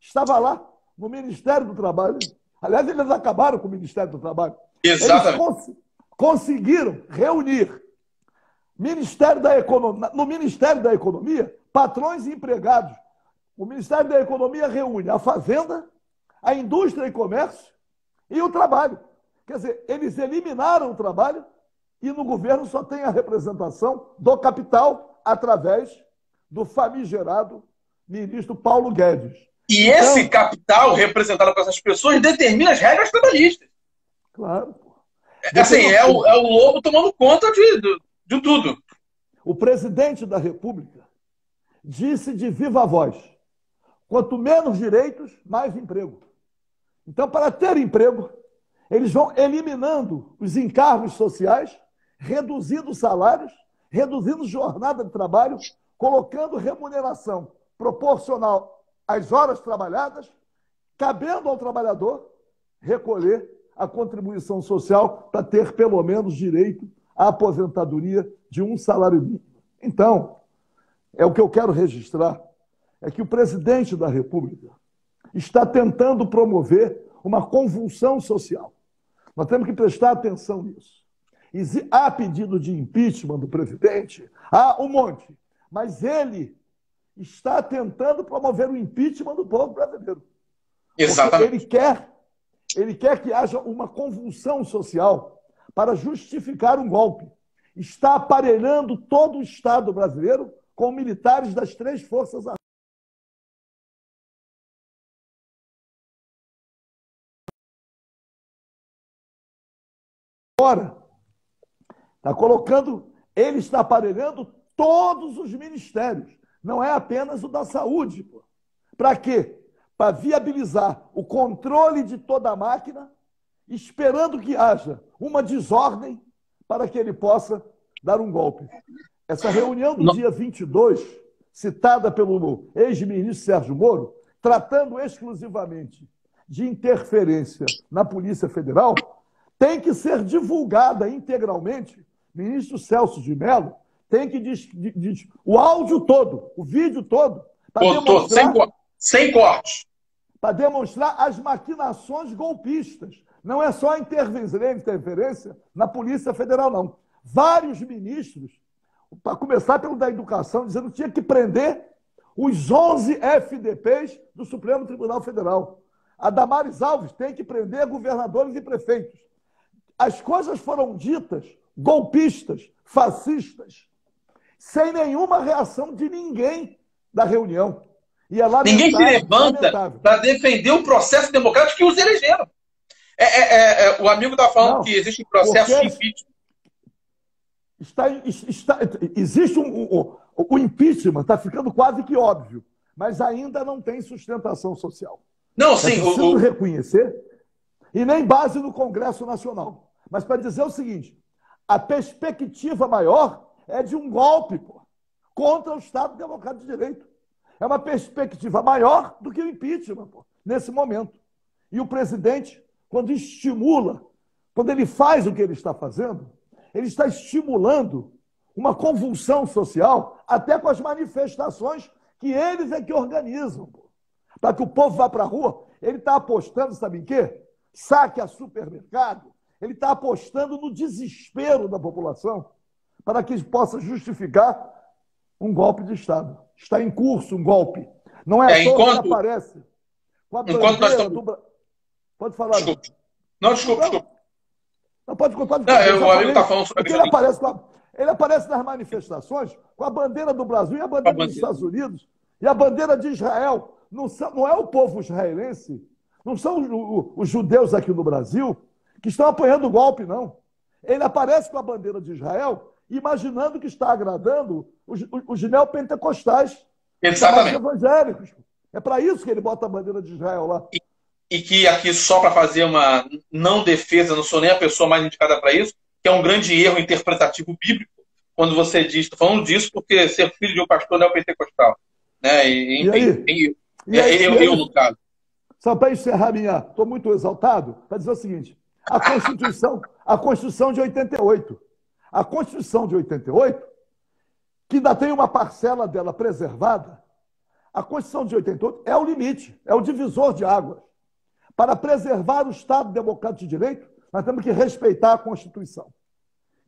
Estava lá no Ministério do Trabalho. Aliás, eles acabaram com o Ministério do Trabalho. Exatamente. Eles conseguiram reunir no Ministério da Economia, patrões e empregados. O Ministério da Economia reúne a Fazenda, a Indústria e Comércio e o Trabalho. Quer dizer, eles eliminaram o trabalho e no governo só tem a representação do capital através do famigerado ministro Paulo Guedes. E esse capital representado por essas pessoas determina as regras trabalhistas. Claro. Assim, é o lobo tomando conta de tudo. O presidente da República disse de viva voz: quanto menos direitos, mais emprego. Então, para ter emprego, eles vão eliminando os encargos sociais, reduzindo salários, reduzindo jornada de trabalho, colocando remuneração proporcional às horas trabalhadas, cabendo ao trabalhador recolher a contribuição social para ter pelo menos direito à aposentadoria de um salário mínimo. Então, o que eu quero registrar é que o presidente da República está tentando promover uma convulsão social. Nós temos que prestar atenção nisso. Há pedido de impeachment do presidente, há um monte, mas ele está tentando promover o impeachment do povo brasileiro. Exatamente. Ele quer que haja uma convulsão social para justificar um golpe. Está aparelhando todo o Estado brasileiro com militares das 3 forças armadas. Agora, ele está aparelhando todos os ministérios, não é apenas o da saúde. Para quê? Para viabilizar o controle de toda a máquina, esperando que haja uma desordem para que ele possa dar um golpe. Essa reunião do dia 22 citada pelo ex-ministro Sérgio Moro, tratando exclusivamente de interferência na Polícia Federal, tem que ser divulgada integralmente. O ministro Celso de Mello tem que o áudio todo, o vídeo todo, para demonstrar, sem cortes, para demonstrar as maquinações golpistas. Não é só interferência na Polícia Federal, não. Vários ministros, para começar pelo da Educação, dizendo que tinha que prender os 11 FDPs do Supremo Tribunal Federal. A Damares Alves tem que prender governadores e prefeitos. As coisas foram ditas golpistas, fascistas, sem nenhuma reação de ninguém da reunião. E é ninguém se levanta para defender o processo democrático que os elegeram. O amigo está falando que existe um processo de impeachment. Existe o impeachment, está ficando quase que óbvio, mas ainda não tem sustentação social. Não, sim. É preciso reconhecer, e nem base no Congresso Nacional. Mas para dizer o seguinte, a perspectiva maior é de um golpe contra o Estado Democrático de Direito. É uma perspectiva maior do que o impeachment, nesse momento. E o presidente, quando estimula, quando ele faz o que ele está fazendo, ele está estimulando uma convulsão social, até com as manifestações que eles é que organizam. Para que o povo vá para a rua, ele está apostando, sabe em quê? Saque a supermercado. Ele está apostando no desespero da população para que possa justificar um golpe de Estado. Está em curso um golpe. Não é só que aparece com a bandeira do... Pode falar. Desculpe. Não, desculpe. Não, pode o amigo está falando sobre ele aparece nas manifestações com a bandeira do Brasil e a bandeira dos Estados Unidos e a bandeira de Israel. Não é o povo israelense, não são os judeus aqui no Brasil que estão apoiando o golpe, não. Ele aparece com a bandeira de Israel imaginando que está agradando os neopentecostais, os evangélicos. É para isso que ele bota a bandeira de Israel lá. E que aqui, só para fazer uma não defesa, não sou nem a pessoa mais indicada para isso, que é um grande erro interpretativo bíblico, quando você diz, estou falando disso porque ser filho de um pastor neopentecostal. Né? Eu, no caso. Só para encerrar estou muito exaltado, para dizer o seguinte, a Constituição de 88. A Constituição de 88, que ainda tem uma parcela dela preservada, a Constituição de 88 é o limite, é o divisor de águas. Para preservar o Estado Democrático de Direito, nós temos que respeitar a Constituição.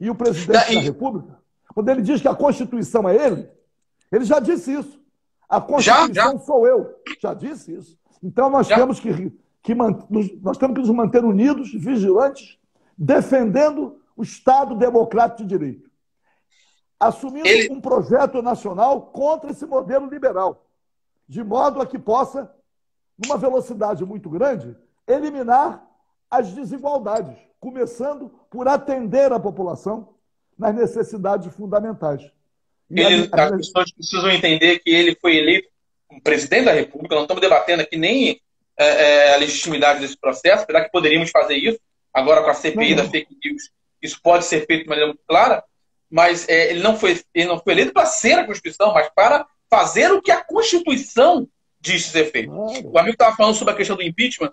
E o presidente da República, quando ele diz que a Constituição é ele já disse isso. A Constituição sou eu. Já disse isso. Então nós temos que nos manter unidos, vigilantes, defendendo o Estado Democrático de Direito. Assumindo um projeto nacional contra esse modelo liberal, de modo a que possa, numa velocidade muito grande, eliminar as desigualdades, começando por atender a população nas necessidades fundamentais. As pessoas precisam entender que ele foi eleito como presidente da República. Não estamos debatendo aqui nem a legitimidade desse processo, apesar que poderíamos fazer isso, agora com a CPI da fake news. Isso pode ser feito de maneira muito clara, mas ele não foi eleito para ser a Constituição, mas para fazer o que a Constituição diz ser feito. O amigo estava falando sobre a questão do impeachment.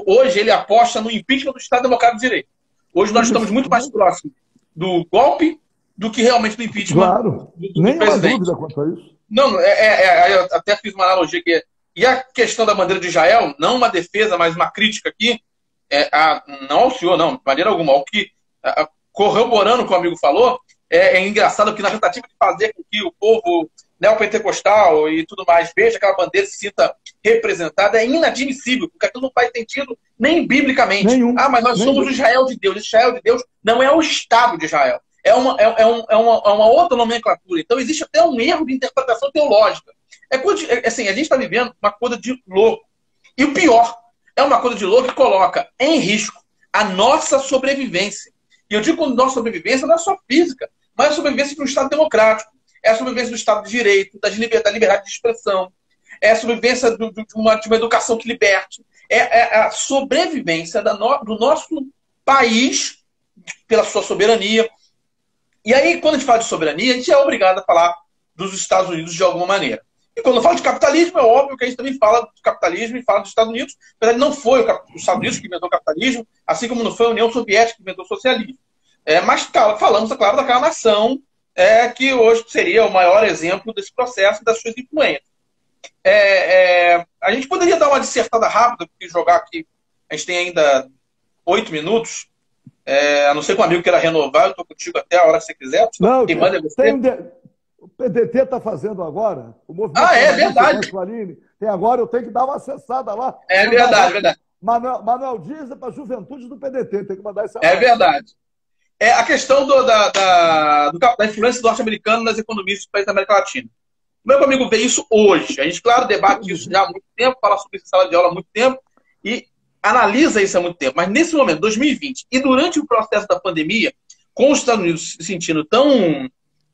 Hoje ele aposta no impeachment do Estado Democrático de Direito. Hoje nós estamos muito mais próximos do golpe do que realmente do impeachment do presidente. Dúvida quanto a isso. Não, eu até fiz uma analogia que e a questão da bandeira de Israel, não uma defesa, mas uma crítica aqui, não ao senhor, não, de maneira alguma, ao que corroborando o que o amigo falou, é engraçado que na tentativa de fazer com que o povo neopentecostal e tudo mais veja aquela bandeira, se sinta representada, é inadmissível, porque aquilo não faz sentido nem biblicamente. Mas nós somos o Israel de Deus. Israel de Deus não é o Estado de Israel. É uma outra nomenclatura. Então existe até um erro de interpretação teológica. Assim, a gente está vivendo uma coisa de louco. E o pior, é uma coisa de louco que coloca em risco a nossa sobrevivência. E eu digo que nossa sobrevivência não é só física, mas a sobrevivência de um Estado democrático. É a sobrevivência do Estado de Direito, da liberdade de expressão. É a sobrevivência de uma educação que liberte. É a sobrevivência do nosso país pela sua soberania. E aí, quando a gente fala de soberania, a gente é obrigado a falar dos Estados Unidos de alguma maneira. E quando eu falo de capitalismo, é óbvio que a gente também fala de capitalismo e fala dos Estados Unidos, apesar de não foi os Estados Unidos que inventou o capitalismo, assim como não foi a União Soviética que inventou o socialismo. Mas falamos, é claro, daquela nação que hoje seria o maior exemplo desse processo e das suas influências. A gente poderia dar uma dissertada rápida, porque jogar aqui, a gente tem ainda 8 minutos, a não ser que um amigo queira renovar, eu estou contigo até a hora que você quiser. Não, quem manda é você. O PDT está fazendo agora, o movimento verdade. Tem agora, eu tenho que dar uma acessada lá. É verdade. Manuel Dias é para a juventude do PDT, tem que mandar esse abraço. É verdade. A questão da influência norte-americana nas economias dos países da América Latina. Meu amigo vê isso hoje. A gente, claro, debate isso já há muito tempo, fala sobre isso em sala de aula há muito tempo e analisa isso há muito tempo. Mas nesse momento, 2020, e durante o processo da pandemia, com os Estados Unidos se sentindo tão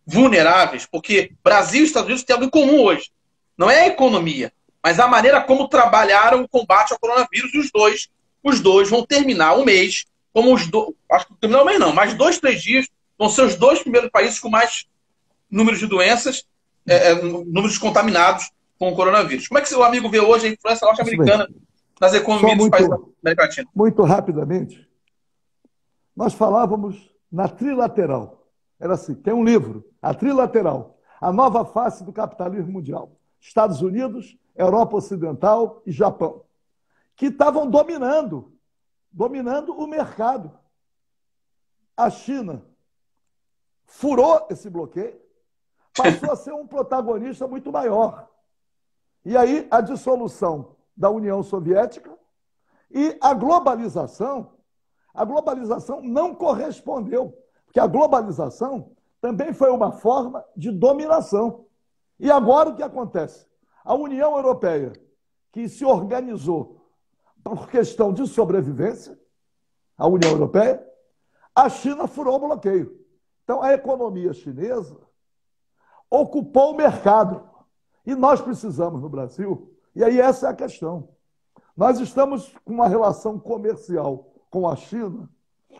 vulneráveis, porque Brasil e Estados Unidos têm algo em comum hoje. Não é a economia, mas a maneira como trabalharam o combate ao coronavírus. E os dois vão terminar o mês, como acho que não terminar o mês não, mas 2, 3 dias vão ser os 2 primeiros países com mais números de doenças, números de contaminados com o coronavírus. Como é que seu amigo vê hoje a influência norte-americana nas economias dos países da América Latina? Muito rapidamente, nós falávamos na trilateral. Era assim, tem um livro, a trilateral, a nova face do capitalismo mundial. Estados Unidos, Europa Ocidental e Japão, que estavam dominando o mercado. A China furou esse bloqueio, passou a ser um protagonista muito maior. E aí a dissolução da União Soviética e a globalização não correspondeu, porque a globalização também foi uma forma de dominação. E agora o que acontece? A União Europeia, que se organizou por questão de sobrevivência, a União Europeia, a China furou o bloqueio. Então a economia chinesa ocupou o mercado. E nós precisamos no Brasil, e aí essa é a questão. Nós estamos com uma relação comercial com a China,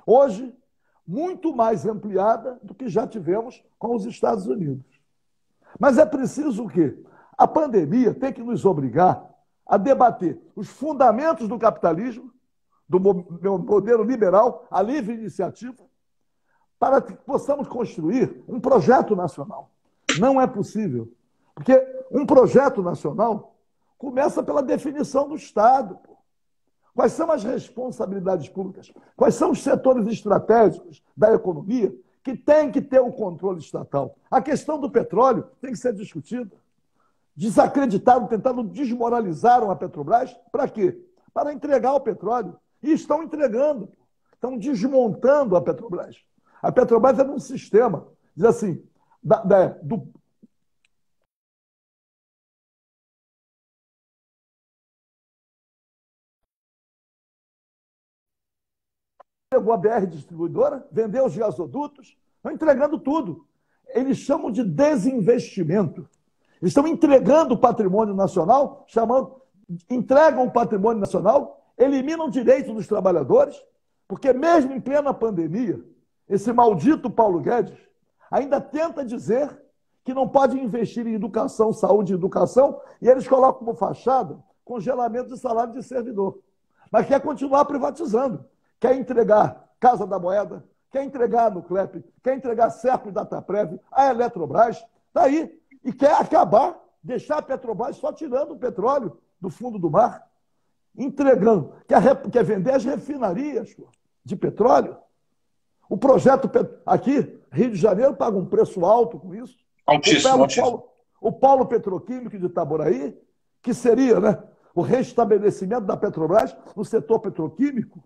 hoje, muito mais ampliada do que já tivemos com os Estados Unidos. Mas é preciso o quê? A pandemia tem que nos obrigar a debater os fundamentos do capitalismo, do modelo liberal, a livre iniciativa, para que possamos construir um projeto nacional. Não é possível, porque um projeto nacional começa pela definição do Estado. Quais são as responsabilidades públicas? Quais são os setores estratégicos da economia que têm que ter o controle estatal? A questão do petróleo tem que ser discutida. Desacreditaram, tentaram desmoralizar a Petrobras. Para quê? Para entregar o petróleo. E estão entregando. Estão desmontando a Petrobras. A Petrobras é um sistema, diz assim, do pegou a BR distribuidora, vendeu os gasodutos, estão entregando tudo. Eles chamam de desinvestimento. Eles estão entregando o patrimônio nacional, entregam o patrimônio nacional, eliminam direitos dos trabalhadores, porque mesmo em plena pandemia, esse maldito Paulo Guedes ainda tenta dizer que não pode investir em educação, saúde e educação, e eles colocam como fachada congelamento de salário de servidor. Mas quer continuar privatizando. Quer entregar Casa da Moeda, quer entregar a Nuclep, quer entregar Serpa e Dataprev, a Eletrobras, está aí. E quer acabar, deixar a Petrobras só tirando o petróleo do fundo do mar, entregando. Quer vender as refinarias de petróleo. O projeto aqui, Rio de Janeiro, paga um preço alto com isso. Altíssimo. O polo petroquímico de Itaboraí, que seria, né, o restabelecimento da Petrobras no setor petroquímico,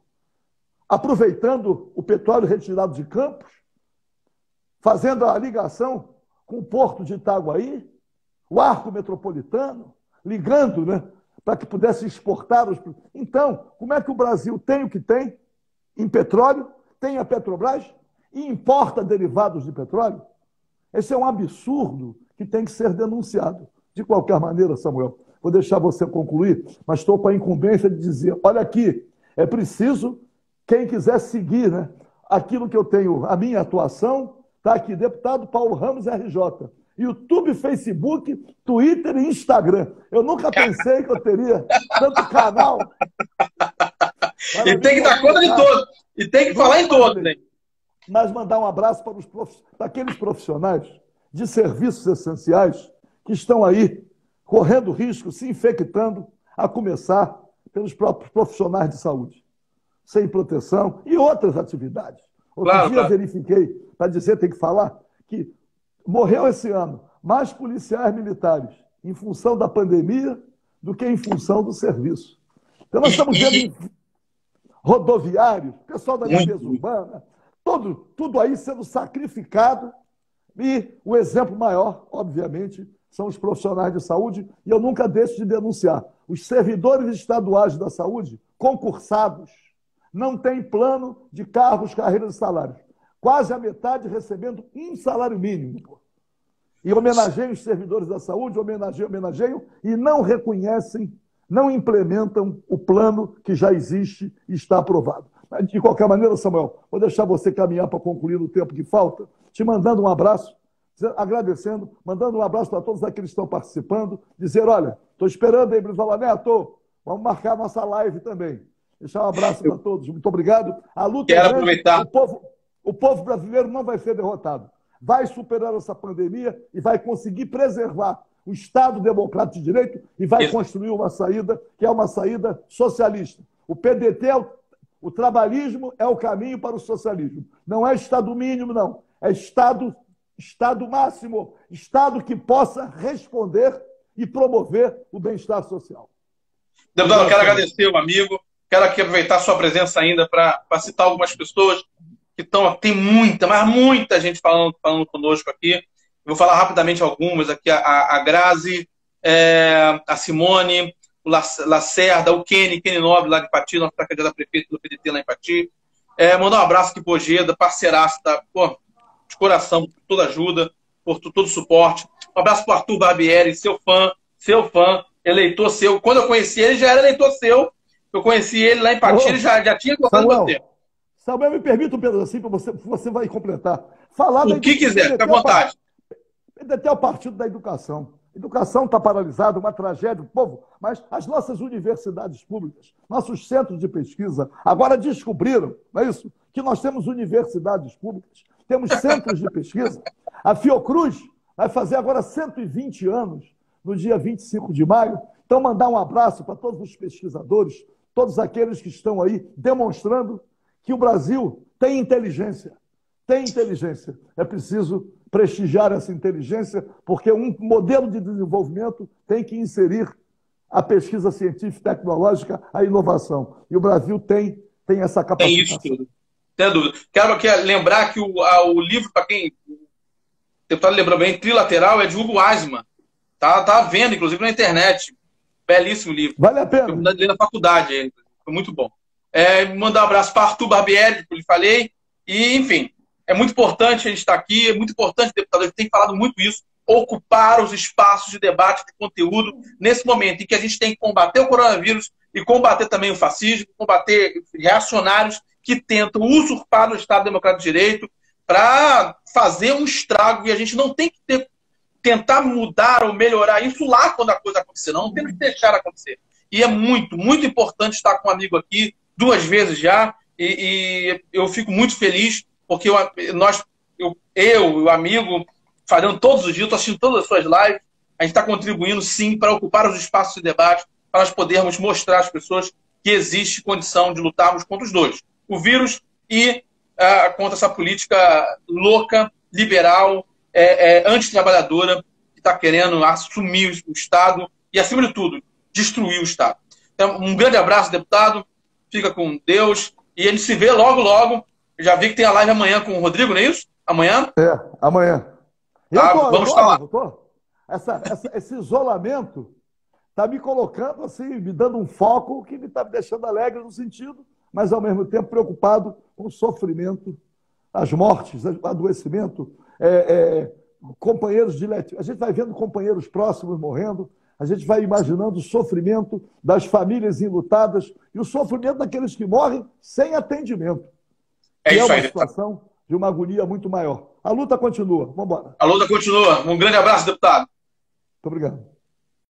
aproveitando o petróleo retirado de Campos, fazendo a ligação com o porto de Itaguaí, o arco metropolitano, ligando, né, para que pudesse exportar os... Então, como é que o Brasil tem o que tem em petróleo, tem a Petrobras e importa derivados de petróleo? Esse é um absurdo que tem que ser denunciado. De qualquer maneira, Samuel, vou deixar você concluir, mas estou com a incumbência de dizer, olha aqui, é preciso, quem quiser seguir, né, aquilo que eu tenho, a minha atuação, está aqui, deputado Paulo Ramos, RJ. YouTube, Facebook, Twitter e Instagram. Eu nunca pensei que eu teria tanto canal. E tem que dar conta de todos. E tem que falar em todos, né? Mas mandar um abraço para aqueles profissionais de serviços essenciais que estão aí correndo risco, se infectando, a começar pelos próprios profissionais de saúde, sem proteção e outras atividades. Outro dia verifiquei, para dizer, tem que falar, que morreu esse ano mais policiais militares em função da pandemia do que em função do serviço. Então nós estamos vendo rodoviários, pessoal da limpeza urbana, tudo aí sendo sacrificado, e o exemplo maior, obviamente, são os profissionais de saúde, e eu nunca deixo de denunciar. Os servidores estaduais da saúde, concursados, não têm plano de cargos, carreiras e salários. Quase a metade recebendo um salário mínimo. E homenageiam os servidores da saúde, homenageiam e não reconhecem, não implementam o plano que já existe e está aprovado. De qualquer maneira, Samuel, vou deixar você caminhar para concluir no tempo que falta, te mandando um abraço, agradecendo, mandando um abraço para todos aqueles que estão participando, dizer, olha, estou esperando aí, Brizola Neto, vamos marcar nossa live também. Deixar um abraço para todos. Muito obrigado. A luta Quero aproveitar. O povo brasileiro não vai ser derrotado. Vai superar essa pandemia e vai conseguir preservar o Estado Democrático de Direito e vai construir uma saída que é uma saída socialista. O PDT, o trabalhismo é o caminho para o socialismo. Não é Estado mínimo, não. É Estado máximo. Estado que possa responder e promover o bem-estar social. Deputado, eu quero agradecer o amigo. Quero aqui aproveitar a sua presença ainda para citar algumas pessoas que estão... Tem muita gente falando conosco aqui. Eu vou falar rapidamente algumas aqui. A Grazi, a Simone, o Lacerda, o Kenny Nobre, lá de Pati, nosso candidato a prefeito do PDT lá em Pati. Mandar um abraço aqui para o Ojeda, parceiraço, tá? Pô, de coração, por toda ajuda, por todo o suporte. Um abraço para o Arthur Barbieri, seu fã, eleitor seu. Quando eu conheci ele, já era eleitor seu. Eu conheci ele lá em Pati, ele já tinha gostado do meu tempo. Samuel, me permita um pedacinho para você vai completar. Falar o que quiser, fica à vontade. PDT é o partido da educação. A educação está paralisada, uma tragédia, povo. Mas as nossas universidades públicas, nossos centros de pesquisa, agora descobriram, não é isso? Que nós temos universidades públicas, temos centros de pesquisa. A Fiocruz vai fazer agora 120 anos, no dia 25 de maio. Então, mandar um abraço para todos os pesquisadores, todos aqueles que estão aí demonstrando que o Brasil tem inteligência. Tem inteligência. É preciso prestigiar essa inteligência, porque um modelo de desenvolvimento tem que inserir a pesquisa científica e tecnológica, a inovação. E o Brasil tem essa capacidade. Tem isso tudo. Sem dúvida. Quero aqui lembrar que o livro, para quem o deputado lembrou bem, Trilateral, é de Hugo Asman. Tá vendo, inclusive, na internet. Belíssimo livro. Vale a pena. Eu li na faculdade, foi muito bom. Mandar um abraço para Arthur Barbieri, que eu lhe falei. E, enfim, é muito importante a gente estar aqui, é muito importante, deputado, a gente tem falado muito isso, ocupar os espaços de debate, de conteúdo, nesse momento em que a gente tem que combater o coronavírus e combater também o fascismo, combater reacionários que tentam usurpar o Estado Democrático de Direito para fazer um estrago, e a gente não tem que tentar mudar ou melhorar isso lá quando a coisa acontecer, não temos que deixar acontecer. E é muito, muito importante estar com um amigo aqui, 2 vezes já, e eu fico muito feliz, porque eu e o amigo, fazendo todos os dias, estou assistindo todas as suas lives, a gente está contribuindo, sim, para ocupar os espaços de debate, para nós podermos mostrar às pessoas que existe condição de lutarmos contra os dois. O vírus e contra essa política louca, liberal, antitrabalhadora, que está querendo assumir o Estado e, acima de tudo, destruir o Estado. Então, um grande abraço, deputado. Fica com Deus. E a gente se vê logo, logo. Eu já vi que tem a live amanhã com o Rodrigo, não é isso? Amanhã? Amanhã. Vamos falar. Esse isolamento está me colocando assim, me dando um foco que me está me deixando alegre no sentido, mas ao mesmo tempo preocupado com o sofrimento, as mortes, o adoecimento, companheiros de leite. A gente vai vendo companheiros próximos morrendo, a gente vai imaginando o sofrimento das famílias enlutadas e o sofrimento daqueles que morrem sem atendimento. É uma situação de uma agonia muito maior. A luta continua. Vamos embora. Muito A luta continua. Um grande abraço, deputado. obrigado.